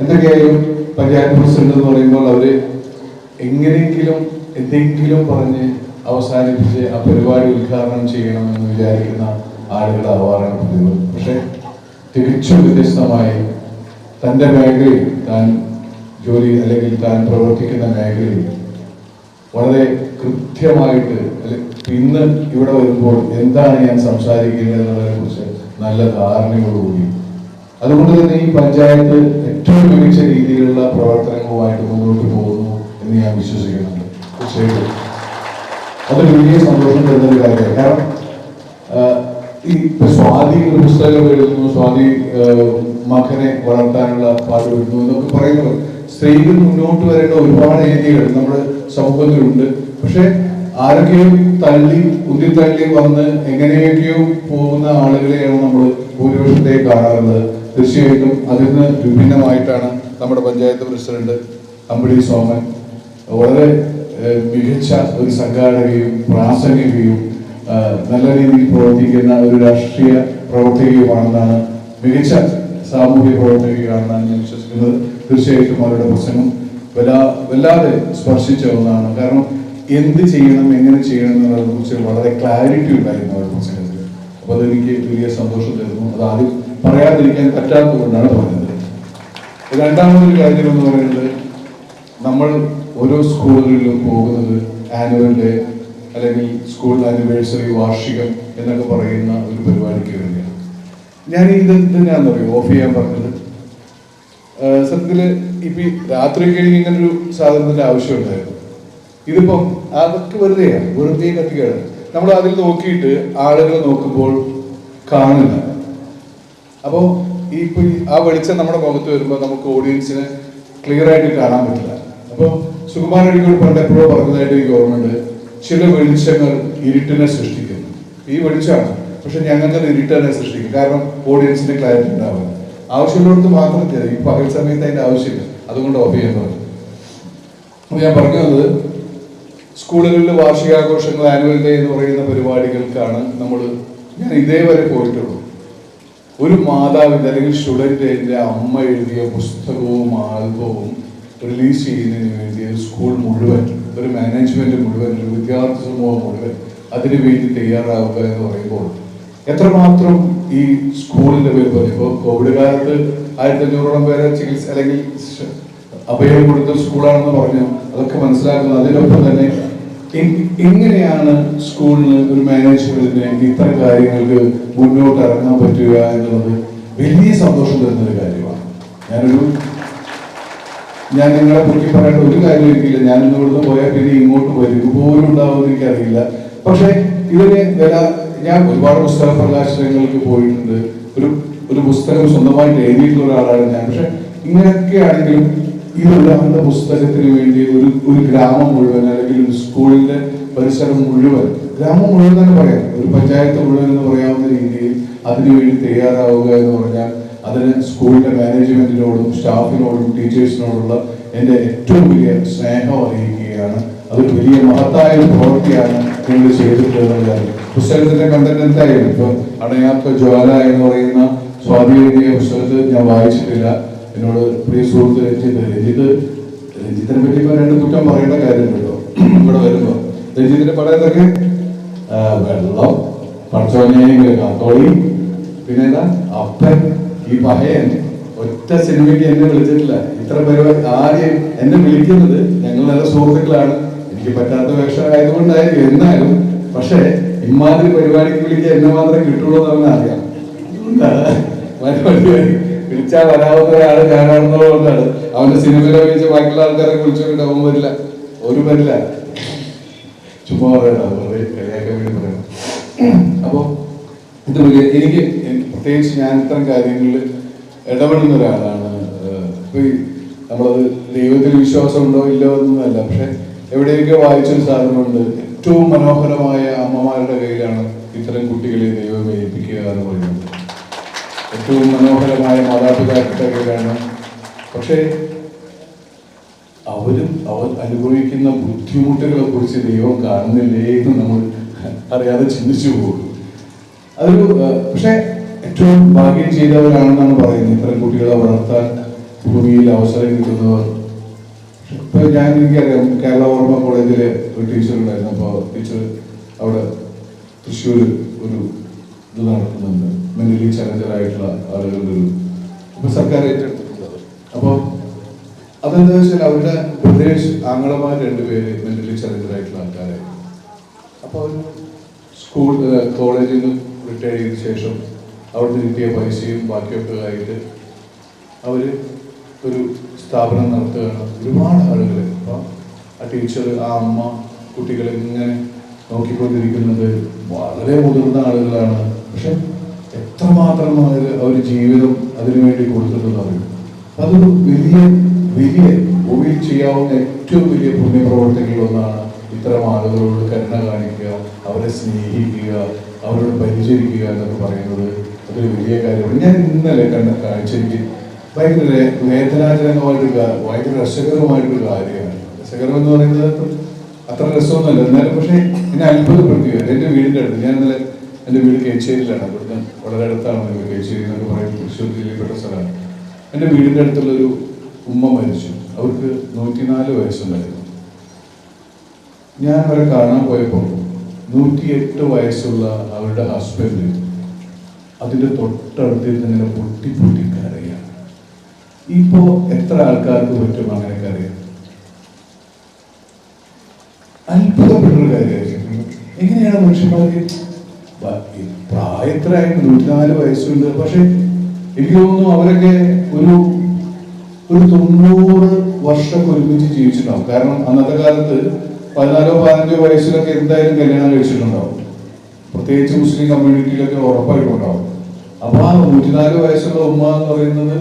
S6: എന്തൊക്കെയായാലും പഞ്ചായത്ത് പ്രസിഡന്റ് എന്ന് പറയുമ്പോൾ അവർ എങ്ങനെയെങ്കിലും എന്തെങ്കിലും പറഞ്ഞ് അവസാനിപ്പിച്ച് ആ പരിപാടി ഉദ്ഘാടനം ചെയ്യണമെന്ന് വിചാരിക്കുന്ന ആളുകളാവാറാണ് പതിവ്. പക്ഷെ തികച്ചും വ്യത്യസ്തമായി തൻ്റെ മേഖലയിൽ, താൻ ജോലി അല്ലെങ്കിൽ താൻ പ്രവർത്തിക്കുന്ന മേഖലയിൽ വളരെ കൃത്യമായിട്ട് ഇന്ന് ഇവിടെ വരുമ്പോൾ എന്താണ് ഞാൻ സംസാരിക്കേണ്ടത് എന്നതിനെ കുറിച്ച് നല്ല ധാരണയോടുകൂടി, അതുകൊണ്ട് തന്നെ ഈ പഞ്ചായത്ത് ഏറ്റവും മികച്ച രീതിയിലുള്ള പ്രവർത്തനങ്ങളുമായിട്ട് മുന്നോട്ട് പോകുന്നു എന്ന് ഞാൻ വിശ്വസിക്കുന്നുണ്ട്. തീർച്ചയായിട്ടും അതൊരു വലിയ സന്തോഷം തരുന്നൊരു കാര്യമാണ്. കാരണം ഈ സ്വാതി ഒരു പുസ്തകം എഴുതുന്നു, സ്വാതി മകനെ വളർത്താനുള്ള പാട്ട് എഴുതുന്നു എന്നൊക്കെ പറയുന്നത്, സ്ത്രീകൾ മുന്നോട്ട് വരേണ്ട ഒരുപാട് രീതികൾ നമ്മുടെ സമൂഹത്തിലുണ്ട്. പക്ഷെ ആരൊക്കെയോ ഉന്തിത്തള്ളി വന്ന് എങ്ങനെയൊക്കെയോ പോകുന്ന ആളുകളെയാണ് നമ്മൾ ഭൂരിപക്ഷത്തെ കാണാറുള്ളത്. തീർച്ചയായിട്ടും അതിൽ നിന്ന് വിഭിന്നമായിട്ടാണ് നമ്മുടെ പഞ്ചായത്ത് പ്രസിഡന്റ് അമ്പിളി സോമൻ വളരെ മികച്ച ഒരു സംഘാടകയും പ്രാസംഗികയും നല്ല രീതിയിൽ പ്രവർത്തിക്കുന്ന ഒരു രാഷ്ട്രീയ പ്രവർത്തകയുമാണെന്നാണ്, മികച്ച സാമൂഹിക പ്രവർത്തകയാണെന്നാണ് ഞാൻ വിശ്വസിക്കുന്നത്. തീർച്ചയായിട്ടും അവരുടെ പ്രസംഗം വല്ലാതെ സ്പർശിച്ച ഒന്നാണ്. കാരണം എന്ത് ചെയ്യണം, എങ്ങനെ ചെയ്യണം എന്നുള്ളതിനെ കുറിച്ച് വളരെ ക്ലാരിറ്റി ഉണ്ടായിരുന്നു അവരുടെ പ്രസംഗത്തിൽ. അപ്പോൾ അതെനിക്ക് വലിയ സന്തോഷം തരുന്നു. അത് ആദ്യം പറയാതിരിക്കാൻ പറ്റാത്തതുകൊണ്ടാണ് പറഞ്ഞത്. രണ്ടാമതൊരു കാര്യം എന്ന് പറയുന്നത്, നമ്മൾ ഓരോ സ്കൂളുകളിലും പോകുന്നത് ആനുവൽ ഡേ അല്ലെങ്കിൽ സ്കൂൾ ആനിവേഴ്സറി, വാർഷികം എന്നൊക്കെ പറയുന്ന ഒരു പരിപാടിക്ക് വേണ്ടിയാണ്. ഞാൻ ഇത് തന്നെയാണെന്ന് പറയും ഓഫ് ചെയ്യാൻ പറഞ്ഞത്. സത്യത്തിൽ ഇപ്പം രാത്രി കഴിഞ്ഞ് ഇങ്ങനൊരു സാധനത്തിൻ്റെ ആവശ്യമുണ്ടായിരുന്നു. ഇതിപ്പം അതൊക്കെ വെറുതെ കത്തിക്കാണ്. നമ്മൾ അതിൽ നോക്കിയിട്ട് ആളുകൾ നോക്കുമ്പോൾ കാണില്ല. അപ്പോൾ ഇപ്പം ആ വെളിച്ചം നമ്മുടെ മുഖത്ത് വരുമ്പോൾ നമുക്ക് ഓഡിയൻസിനെ ക്ലിയർ ആയിട്ട് കാണാൻ പറ്റില്ല. അപ്പോൾ സുകുമാരൻ അഴീക്കോട് പണ്ട് എപ്പോഴോ പറഞ്ഞതായിട്ട് എനിക്ക് ഓർമ്മയുണ്ട്, ചില വെളിച്ചങ്ങൾ ഇരുട്ടിനെ സൃഷ്ടിക്കുന്നു. ഈ വെളിച്ചമാണ്, പക്ഷെ ഞങ്ങൾക്ക് ഇരുട്ടിനെ സൃഷ്ടിക്കും. കാരണം ഓഡിയൻസിന് ക്ലാരിറ്റി ഉണ്ടാവില്ല. ആവശ്യമുള്ളിടത്ത് മാത്രം ഈ പകൽ സമയത്ത് അതിൻ്റെ ആവശ്യമില്ല, അതുകൊണ്ട് ഓഫ് ചെയ്യാൻ പറഞ്ഞു. അപ്പോൾ ഞാൻ പറഞ്ഞു വന്നത്, സ്കൂളുകളിൽ വാർഷികാഘോഷങ്ങൾ, ആനുവൽ ഡേ എന്ന് പറയുന്ന പരിപാടികൾക്കാണ് ഞാൻ ഇതേവരെ പോയിട്ടുള്ളൂ. ഒരു മാതാവിൻ്റെ അല്ലെങ്കിൽ സ്റ്റുഡൻറ്റിൻ്റെ അമ്മ എഴുതിയ പുസ്തകവും ആൽബവും റിലീസ് ചെയ്യുന്നതിന് വേണ്ടി സ്കൂൾ മുഴുവൻ, ഒരു മാനേജ്മെന്റ് മുഴുവൻ, ഒരു വിദ്യാർത്ഥി സമൂഹം മുഴുവൻ അതിനു വേണ്ടി തയ്യാറാവുക എന്ന് പറയുമ്പോൾ എത്രമാത്രം ഈ സ്കൂളിന്റെ പേര് പറഞ്ഞു. ഇപ്പോൾ കോവിഡ് കാലത്ത് 1500ഓളം പേരെ ചികിത്സ അല്ലെങ്കിൽ അഭയം കൊടുത്ത സ്കൂളാണെന്ന് പറഞ്ഞു. അതൊക്കെ മനസ്സിലാക്കുന്നത്. അതിനൊപ്പം തന്നെ എങ്ങനെയാണ് സ്കൂളിന്, ഒരു മാനേജ്മെന്റിന് ഇത്തരം കാര്യങ്ങൾക്ക് മുന്നോട്ട് ഇറങ്ങാൻ പറ്റുക എന്നുള്ളത് വലിയ സന്തോഷം തരുന്നൊരു കാര്യമാണ്. ഞാൻ നിങ്ങളെ കുറിച്ച് പറയേണ്ട ഒരു കാര്യം എനിക്കില്ല. ഞാനിന്ന് ഇവിടുന്ന് പോയാൽ പിന്നെ ഇങ്ങോട്ട് വരും പോലും ഉണ്ടാവുമെന്ന് എനിക്കറിയില്ല. പക്ഷെ ഇതിന് ഞാൻ ഒരുപാട് പുസ്തക പ്രകാശനങ്ങൾക്ക് പോയിട്ടുണ്ട്. ഒരു പുസ്തകം സ്വന്തമായിട്ട് എഴുതിയിട്ടുള്ള ഒരാളാണ് ഞാൻ. പക്ഷെ ഇങ്ങനെയൊക്കെ ആണെങ്കിലും ഇതൊരാളുടെ പുസ്തകത്തിന് വേണ്ടി ഒരു ഗ്രാമം മുഴുവൻ, അല്ലെങ്കിൽ ഒരു സ്കൂളിന്റെ പരിസരം മുഴുവൻ, ഗ്രാമം മുഴുവൻ തന്നെ പറയാം, ഒരു പഞ്ചായത്ത് മുഴുവൻ എന്ന് പറയാവുന്ന രീതിയിൽ അതിനുവേണ്ടി തയ്യാറാവുക എന്ന് പറഞ്ഞാൽ അതിന് സ്കൂളിന്റെ മാനേജ്മെന്റിനോടും സ്റ്റാഫിനോടും ടീച്ചേഴ്സിനോടുള്ള എൻ്റെ ഏറ്റവും വലിയ സ്നേഹം അറിയിക്കുകയാണ്. അതൊരു വലിയ മഹത്തായ ഒരു പ്രവൃത്തിയാണ് നിങ്ങൾ ചെയ്തിട്ടുള്ളത്. പുസ്തകത്തിന്റെ കണ്ടന്റ് എന്തായാലും ഇപ്പൊ അണയാത്ത ജ്വാല എന്ന് പറയുന്ന സ്വാതി എഴുതിയ പുസ്തകത്തിൽ ഞാൻ വായിച്ചിട്ടില്ല. എന്നോട് പ്രിയ സുഹൃത്ത് രഞ്ജിത്തിനെ പറ്റി രണ്ട് കുറ്റം പറയേണ്ട കാര്യമുണ്ടല്ലോ ഇവിടെ വരുമ്പോൾ. രഞ്ജിത്തിന്റെ പടം എന്തൊക്കെ? വെള്ളം, പടച്ചോനെ കാത്തോളി, പിന്നെ ഏതാ അപ്പൻ. ഈ പഹയൻ ഒറ്റ സിനിമയ്ക്ക് എന്നെ വിളിച്ചിട്ടില്ല. ഇത്ര പരിപാടി ആദ്യം എന്നെ വിളിക്കുന്നത്, ഞങ്ങൾ നല്ല സുഹൃത്തുക്കളാണ്, എനിക്ക് പറ്റാത്ത വേഷമായതുകൊണ്ടായിരിക്കും. എന്നാലും പക്ഷേ ഇമാതിരി പരിപാടിക്ക് വിളിക്കാൻ എന്നെ മാത്രമേ കിട്ടുള്ളൂ എന്ന് അറിയാം. വിളിച്ചാൽ വരാവുന്ന ഒരാൾ ഞാനാണെന്നുള്ളതുകൊണ്ടാണ്. അവന്റെ സിനിമയിൽ അഭിനയിച്ച ബാക്കിയുള്ള ആൾക്കാരെ വിളിച്ചോണ്ട് അവൻ വരില്ല, ഒരു വരില്ല. ചുമ്മാ പറയണം, കളിയാക്കാൻ വേണ്ടി പറയണം. അപ്പൊ ഇത് എനിക്ക് പ്രത്യേകിച്ച് ഞാൻ ഇത്തരം കാര്യങ്ങളിൽ ഇടപെടുന്ന ഒരാളാണ്. ഇപ്പൊ നമ്മളത് ദൈവത്തിൽ വിശ്വാസമുണ്ടോ ഇല്ലോ എന്നല്ല, പക്ഷെ എവിടെയൊക്കെ വായിച്ചൊരു സാധനമുണ്ട്, ഏറ്റവും മനോഹരമായ അമ്മമാരുടെ കയ്യിലാണ് ഇത്തരം കുട്ടികളെ ദൈവം ഏൽപ്പിക്കുക എന്ന് പറയുന്നത്. ഏറ്റവും മനോഹരമായ മാതാപിതാക്കളുടെ കയ്യിലാണ്. പക്ഷേ അവർ അനുഭവിക്കുന്ന ബുദ്ധിമുട്ടുകളെ കുറിച്ച് ദൈവം കാണുന്നില്ലേ എന്ന് നമ്മൾ അറിയാതെ ചിന്തിച്ചു പോകും. അതൊരു പക്ഷെ ഏറ്റവും ഭാഗ്യം ചെയ്തവരാണെന്നാണ് പറയുന്നത് ഇത്തരം കുട്ടികളെ വളർത്താൻ ഭൂമിയിൽ അവസരം കിട്ടുന്നവർ. ഇപ്പൊ എനിക്കറിയാം, കേരള ഓർമ്മ കോളേജിലെ ഒരു ടീച്ചർ ഉണ്ടായിരുന്നു. അപ്പോൾ ടീച്ചർ അവിടെ തൃശ്ശൂർ ഒരു ഇത് നടത്തുന്നുണ്ട്, മെന്റലി ചലഞ്ചറായിട്ടുള്ള ആളുകളുടെ ഒരു, ഇപ്പൊ സർക്കാർ ഏറ്റെടുത്തിട്ടുള്ളത്. അപ്പോൾ അതെന്താ വെച്ചാൽ അവരുടെ പ്രദേശ് ആംഗളമാർ 2 പേര് മെന്റലി ചലഞ്ചറായിട്ടുള്ള ആൾക്കാരായി. അപ്പോൾ അവർ സ്കൂൾ കോളേജിൽ നിന്ന് റിട്ടയർ ചെയ്ത ശേഷം അവിടുന്ന് കിട്ടിയ പൈസയും ബാക്കിയൊക്കെ ആയിട്ട് അവർ ഒരു സ്ഥാപനം നടത്തുകയാണ്. ഒരുപാട് ആളുകൾ, അപ്പം ആ ടീച്ചർ, ആ അമ്മ കുട്ടികളെ ഇങ്ങനെ നോക്കിക്കൊണ്ടിരിക്കുന്നത് വളരെ മുതിർന്ന ആളുകളാണ്. പക്ഷെ എത്രമാത്രം അവർ ജീവിതം അതിനുവേണ്ടി കൊടുത്തിട്ടുണ്ടെന്ന് പറയും. അതൊരു വലിയ വലിയ ഭൂമിയിൽ ചെയ്യാവുന്ന ഏറ്റവും വലിയ പുണ്യപ്രവർത്തനങ്ങളിലൊന്നാണ് ഇത്തരം ആളുകളോട് കരുണ കാണിക്കുക, അവരെ സ്നേഹിക്കുക, അവരോട് പരിചരിക്കുക എന്നൊക്കെ പറയുന്നത്. അതൊരു വലിയ കാര്യമാണ്. ഞാൻ ഇന്നലെ കണ്ട കാഴ്ച എനിക്ക് ഭയങ്കര വേദനാജനകമായിട്ടൊരു ഭയങ്കര രസകരമായിട്ടൊരു കാര്യമാണ്. രസകരം എന്ന് പറയുന്നത് അത്ര രസമൊന്നുമല്ല, എന്നാലും പക്ഷേ എന്നെ അത്ഭുതപ്പെടുത്തുക. എൻ്റെ വീടിൻ്റെ അടുത്ത്, ഞാൻ ഇന്നലെ എൻ്റെ വീട് കേച്ചേരിയിലാണ്, ഇവിടുന്ന് വളരെ അടുത്താണ് കേച്ചേരി എന്നൊക്കെ പറയുന്നത്, തൃശ്ശൂർ ജില്ലയിൽപ്പെട്ട സ്ഥലമാണ്. എൻ്റെ വീടിൻ്റെ അടുത്തുള്ളൊരു ഉമ്മ മരിച്ചു. അവർക്ക് 104 വയസ്സുണ്ടായിരുന്നു. ഞാൻ അവരെ കാണാൻ പോയപ്പോൾ 108 വയസ്സുള്ള അവരുടെ ഹസ്ബൻഡ് അതിൻ്റെ തൊട്ടടുത്തിരുന്ന് ഇങ്ങനെ പൊട്ടി പൊട്ടി കരയാണ്. ഇപ്പോ എത്ര ആൾക്കാർക്ക് പറ്റും അങ്ങനെ കരയാൻ? അത്ഭുതപ്പെട്ടൊരു കാര്യമായിരിക്കും. എങ്ങനെയാണ് മനുഷ്യന്മാർക്ക് പ്രായത്തിലായിട്ട് 104 വയസ്സുണ്ട്, പക്ഷെ എനിക്ക് തോന്നുന്നു അവരൊക്കെ ഒരു 90 വർഷമൊക്കെ ഒരുമിച്ച് ജീവിച്ചിട്ടുണ്ടാവും. കാരണം അന്നത്തെ കാലത്ത് 14-15 വയസ്സിലൊക്കെ എന്തായാലും കല്യാണം കഴിച്ചിട്ടുണ്ടാവും, പ്രത്യേകിച്ച് മുസ്ലിം കമ്മ്യൂണിറ്റിയിലൊക്കെ ഉറപ്പായിട്ടുണ്ടാവും. അപ്പൊ ആ 104 വയസ്സുള്ള ഉമ്മ എന്ന് പറയുന്നത്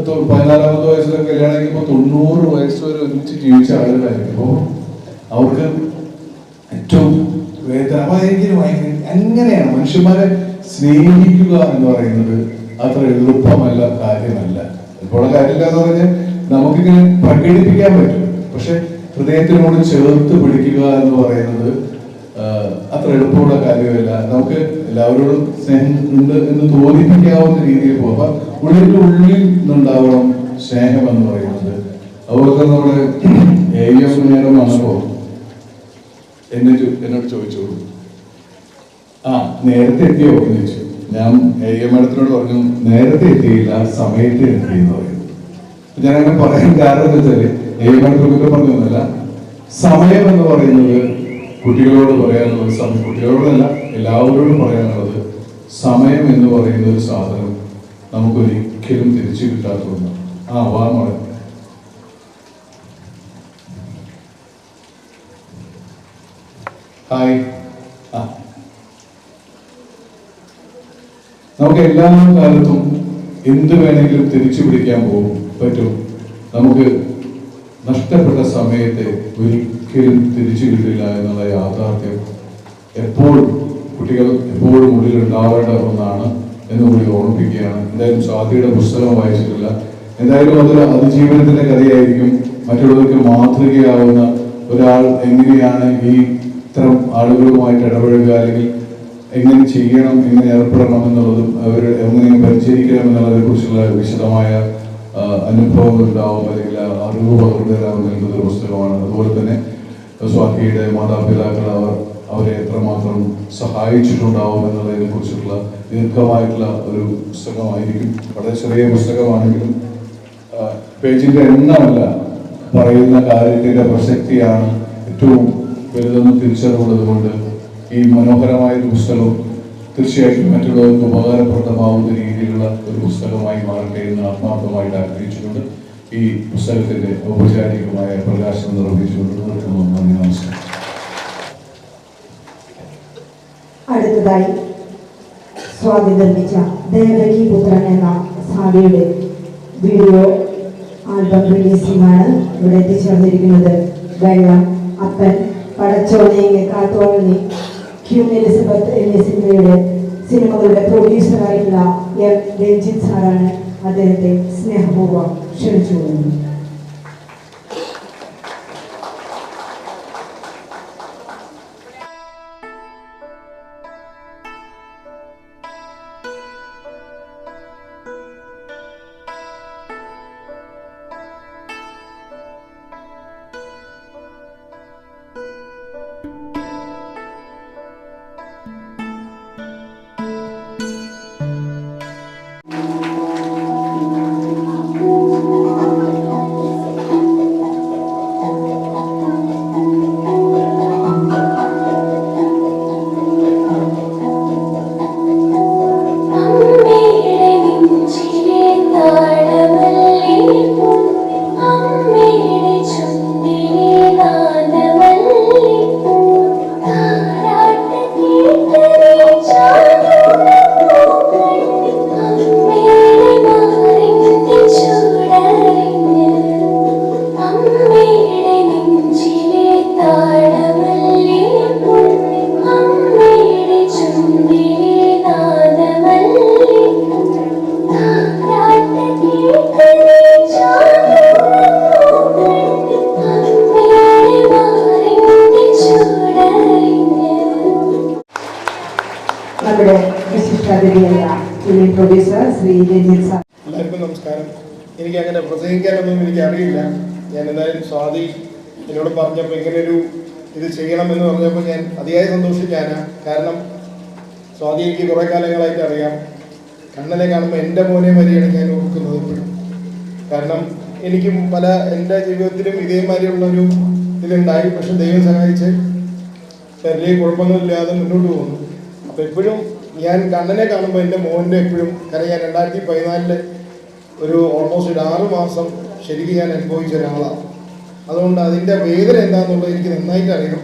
S6: 14-ാമത്തെ വയസ്സിലൊക്കെ കല്യാണം കഴിക്കുമ്പോൾ 90 വയസ്സ് വരെ ഒരുമിച്ച് ജീവിച്ച ആളുകളായിരിക്കും. അപ്പോൾ അവർക്ക് ഏറ്റവും വേദന ഭയങ്കര അങ്ങനെയാണ്. മനുഷ്യന്മാരെ സ്നേഹിക്കുക എന്ന് പറയുന്നത് അത്ര എളുപ്പമല്ല, കാര്യമല്ല. എളുപ്പമുള്ള കാര്യമില്ല എന്ന് പറഞ്ഞാൽ നമുക്കിങ്ങനെ പ്രകടിപ്പിക്കാൻ പറ്റും, പക്ഷെ ഹൃദയത്തിനോട് ചേർത്ത് പിടിക്കുക എന്ന് പറയുന്നത് അത്ര എളുപ്പമുള്ള കാര്യമല്ല. നമുക്ക് എല്ലാവരോടും സ്നേഹം ഉണ്ട് എന്ന് തോന്നിപ്പിക്കാവുന്ന രീതിയിൽ പോകും. അപ്പൊ ഉള്ളിൽ നിന്നുണ്ടാവണം സ്നേഹം എന്ന് പറയുന്നത്. അതുപോലെ നമ്മുടെ നേരം വന്നപ്പോ എന്നോട് ചോദിച്ചു, നേരത്തെ എത്തിയോ എന്ന് ചോദിച്ചു. ഞാൻ മേഡത്തിനോട് പറഞ്ഞു, നേരത്തെ എത്തിയില്ല, സമയത്ത് എത്തിയെന്ന് പറയുന്നു. ഞാനങ്ങനെ പറയാൻ കാരണം എന്താ വെച്ചാല് മേഡത്തിനൊക്കെ പറഞ്ഞൊന്നുമല്ല, സമയം എന്ന് പറയുന്നത് കുട്ടികളോട് പറയാനുള്ളത്, കുട്ടികളോടല്ല എല്ലാവരോടും പറയാനുള്ളത്, സമയം എന്ന് പറയുന്ന ഒരു സാധനം നമുക്കൊരിക്കലും തിരിച്ചു കിട്ടാത്ത ഒന്നാണ്. വാ മോളെ. ഹായ്. നമുക്ക് എല്ലാ കാലത്തും എന്ത് വേണമെങ്കിലും തിരിച്ചു പിടിക്കാൻ പറ്റും. നമുക്ക് നഷ്ടപ്പെട്ട സമയത്തെ ഒരിക്കലും തിരിച്ചു കിട്ടില്ല എന്നുള്ള യാഥാർത്ഥ്യം കുട്ടികൾ എപ്പോഴും ഉള്ളിൽ ഉണ്ടാവേണ്ട ഒന്നാണ് എന്നുകൂടി ഓർമ്മിപ്പിക്കുകയാണ്. എന്തായാലും സ്വാതിയുടെ പുസ്തകം വായിച്ചിട്ടില്ല. എന്തായാലും അതൊരു അതിജീവനത്തിന്റെ കഥയായിരിക്കും. മറ്റുള്ളവർക്ക് മാതൃകയാവുന്ന ഒരാൾ എങ്ങനെയാണ് ഈ ഇത്തരം ആളുകളുമായിട്ട് ഇടപഴകുക, അല്ലെങ്കിൽ എങ്ങനെ ചെയ്യണം, എങ്ങനെ ഏർപ്പെടണം എന്നുള്ളതും അവർ എങ്ങനെ പരിചരിക്കണം എന്നുള്ളതിനെ കുറിച്ചുള്ള വിശദമായ അനുഭവങ്ങൾ ഉണ്ടാവും, അല്ലെങ്കിൽ അറിവ് പകർന്നു തരാമെന്നുള്ളൊരു പുസ്തകമാണ്. അതുപോലെ തന്നെ സ്വാതിയുടെ മാതാപിതാക്കൾ അവരെ എത്രമാത്രം സഹായിച്ചിട്ടുണ്ടാവും എന്നതിനെ കുറിച്ചുള്ള ദീർഘമായിട്ടുള്ള ഒരു പുസ്തകമായിരിക്കും. വളരെ ചെറിയ പുസ്തകമാണെങ്കിലും പേജിന്റെ എണ്ണമല്ല, പറയുന്ന കാര്യത്തിന്റെ പ്രസക്തിയാണ് ഏറ്റവും വലുതെന്ന് തിരിച്ചറിവുള്ളത് കൊണ്ട് ഈ മനോഹരമായൊരു പുസ്തകം തീർച്ചയായിട്ടും മറ്റുള്ളവർക്ക് ഉപകാരപ്രദമാവുന്ന രീതിയിലുള്ള ഒരു പുസ്തകമായി മാറട്ടെ എന്ന് ആത്മാർത്ഥമായിട്ട് ആഗ്രഹിച്ചുകൊണ്ട് ഈ പുസ്തകത്തിന്റെ ഔപചാരികമായ പ്രകാശനം നിർവഹിച്ചുകൊണ്ട് നിർത്തുന്നു. നന്ദി, നമസ്കാരം.
S5: അടുത്തതായി സ്വാതി നിർമ്മിച്ച ദേവകി പുത്രൻ എന്ന സാരിയുടെ വീഡിയോ ആൽബം റിലീസിംഗ് ആണ് ഇവിടെ എത്തിച്ചേർന്നിരിക്കുന്നത്. വെള്ളം, അപ്പൻ, പടച്ചോനെ, കാത്തോളനി, ക്യൂൻ എലിസബത്ത് എന്നീ സിനിമകളുടെ പ്രൊഡ്യൂസറായിട്ടുള്ള എം രഞ്ജിത്ത് സാറാണ്. അദ്ദേഹത്തെ സ്നേഹപൂർവ്വം ക്ഷണിച്ചുകൊള്ളുന്നു. നമ്മുടെ വിശിഷ്ടാതിഥിയായ film producer Shri Ranjith sir.
S7: എല്ലാവർക്കും നമസ്കാരം. എനിക്ക് അങ്ങനെ പ്രസംഗിക്കാനൊന്നും എനിക്ക് അറിയില്ല. ഞാൻ എന്തായാലും സ്വാതി എന്നോട് പറഞ്ഞപ്പോൾ ഇങ്ങനെയൊരു ഇത് ചെയ്യണമെന്ന് പറഞ്ഞപ്പോൾ ഞാൻ അതിയായി സന്തോഷിക്കാനാണ്. കാരണം സ്വാതി എനിക്ക് കുറേ കാലങ്ങളായിട്ട് അറിയാം. കണ്ണനെ കാണുമ്പോൾ എൻ്റെ മോനെ വരെയാണ് ഞാൻ ഓർക്കുന്നത് എപ്പോഴും. കാരണം എനിക്കും എൻ്റെ ജീവിതത്തിലും ഇതേമാതിരിയുള്ളൊരു ഇതുണ്ടായി. പക്ഷെ ദൈവം സഹായിച്ച് വലിയ കുഴപ്പങ്ങളില്ലാതെ മുന്നോട്ട് പോകുന്നു. അപ്പോൾ എപ്പോഴും ഞാൻ കണ്ണനെ കാണുമ്പോൾ എൻ്റെ മോൻ്റെ എപ്പോഴും, കാരണം ഞാൻ 2014 ഒരു ഓൾമോസ്റ്റ് ഒരു 6 മാസം ശരിക്കും ഞാൻ അനുഭവിച്ച ഒരാളാണ്. അതുകൊണ്ട് അതിൻ്റെ വേദന എന്താണെന്നുള്ളത് എനിക്ക് നന്നായിട്ട് അറിയാം.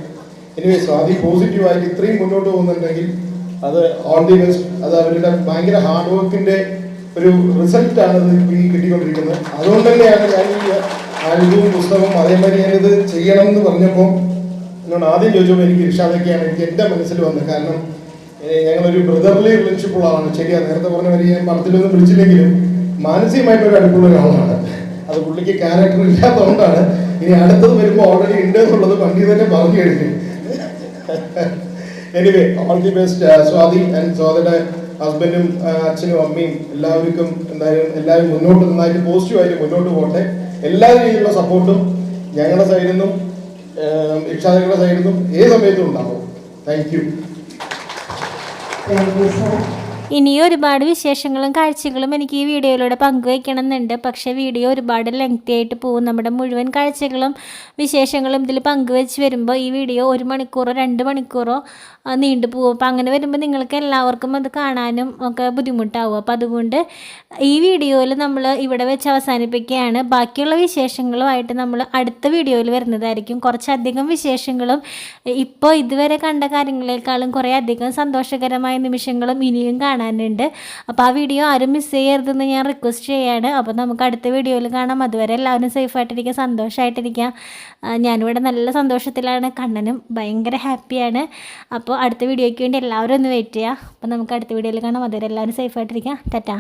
S7: എനിവേ സ്വാതി പോസിറ്റീവായിട്ട് ഇത്രയും മുന്നോട്ട് പോകുന്നുണ്ടെങ്കിൽ അത് ഓൾ ദി ബെസ്റ്റ്. അത് അവരുടെ ഭയങ്കര ഹാർഡ് വർക്കിൻ്റെ ഒരു റിസൾട്ടാണ് ഇത് ഈ കിട്ടിക്കൊണ്ടിരിക്കുന്നത്. അതുകൊണ്ട് തന്നെയാണ് ഞാൻ ഈ ആൽബവും പുസ്തകവും അതേമാതിരി ഞാനിത് ചെയ്യണം എന്ന് പറഞ്ഞപ്പോൾ എന്നോട് ആദ്യം ചോദിച്ചപ്പോൾ എനിക്ക് ഇർഷാദൊക്കെയാണ് എനിക്ക് എൻ്റെ മനസ്സിൽ വന്നത്. കാരണം ഞങ്ങളൊരു ബ്രദർലി റിലേഷൻഷിപ്പ് ഉള്ള ആളാണ്. ശരിയാണ്, നേരത്തെ പറഞ്ഞ വരെ ഞാൻ പടത്തിലൊന്നും വിളിച്ചില്ലെങ്കിലും മാനസികമായിട്ടൊരു അടുപ്പുള്ള ഒരാളാണ്. അത് പുള്ളിക്ക് ക്യാരക്ടർ ഇല്ലാത്തതുകൊണ്ടാണ്. ഇനി അടുത്തത് വരുമ്പോൾ ഓൾറെഡി ഉണ്ട് എന്നുള്ളത് പണ്ടി തന്നെ പറഞ്ഞു കഴിഞ്ഞു. Anyway all the best Swathi and സ്വാതിയുടെ ഹസ്ബൻഡും അച്ഛനും അമ്മയും എല്ലാവർക്കും എന്തായാലും എല്ലാവരും മുന്നോട്ട് നന്നായിട്ട് പോസിറ്റീവായിട്ട് മുന്നോട്ട് പോകട്ടെ. എല്ലാ രീതിയിലുള്ള സപ്പോർട്ടും ഞങ്ങളുടെ സൈഡിൽ നിന്നും ഇർഷാദയുടെ സൈഡിൽ നിന്നും ഏത് സമയത്തും ഉണ്ടാവും. Thank you.
S1: ഇനിയും ഒരുപാട് വിശേഷങ്ങളും കാഴ്ചകളും എനിക്ക് ഈ വീഡിയോയിലൂടെ പങ്കുവയ്ക്കണം എന്നുണ്ട്. പക്ഷേ വീഡിയോ ഒരുപാട് ലെങ്തി ആയിട്ട് പോകും. നമ്മുടെ മുഴുവൻ കാഴ്ചകളും വിശേഷങ്ങളും ഇതിൽ പങ്കുവെച്ച് വരുമ്പോൾ ഈ വീഡിയോ 1 മണിക്കൂറോ 2 മണിക്കൂറോ നീണ്ടു പോകും. അപ്പോൾ അങ്ങനെ വരുമ്പോൾ നിങ്ങൾക്ക് എല്ലാവർക്കും അത് കാണാനും ഒക്കെ ബുദ്ധിമുട്ടാവും. അപ്പോൾ അതുകൊണ്ട് ഈ വീഡിയോയിൽ നമ്മൾ ഇവിടെ വെച്ച് അവസാനിപ്പിക്കുകയാണ്. ബാക്കിയുള്ള വിശേഷങ്ങളുമായിട്ട് നമ്മൾ അടുത്ത വീഡിയോയിൽ വരുന്നതായിരിക്കും. കുറച്ചധികം വിശേഷങ്ങളും ഇപ്പോൾ ഇതുവരെ കണ്ട കാര്യങ്ങളെക്കാളും കുറേ അധികം സന്തോഷകരമായ നിമിഷങ്ങളും ഇനിയും കാണാനുണ്ട്. അപ്പോൾ ആ വീഡിയോ ആരും മിസ് ചെയ്യരുതെന്ന് ഞാൻ റിക്വസ്റ്റ് ചെയ്യാണ്. അപ്പോൾ നമുക്ക് അടുത്ത വീഡിയോയിൽ കാണാം. അതുവരെ എല്ലാവരും സേഫായിട്ടിരിക്കുക, സന്തോഷമായിട്ടിരിക്കുക. ഞാനിവിടെ നല്ല സന്തോഷത്തിലാണ്, കണ്ണനും ഭയങ്കര ഹാപ്പിയാണ്. അപ്പോൾ അടുത്ത വീഡിയോയ്ക്ക് വേണ്ടി എല്ലാവരും ഒന്ന് വെയിറ്റ് ചെയ്യുക. അപ്പോൾ നമുക്ക് അടുത്ത വീഡിയോയിൽ കാണാം. അതുവരെ എല്ലാവരും സേഫായിട്ടിരിക്കുക. ടാറ്റാ.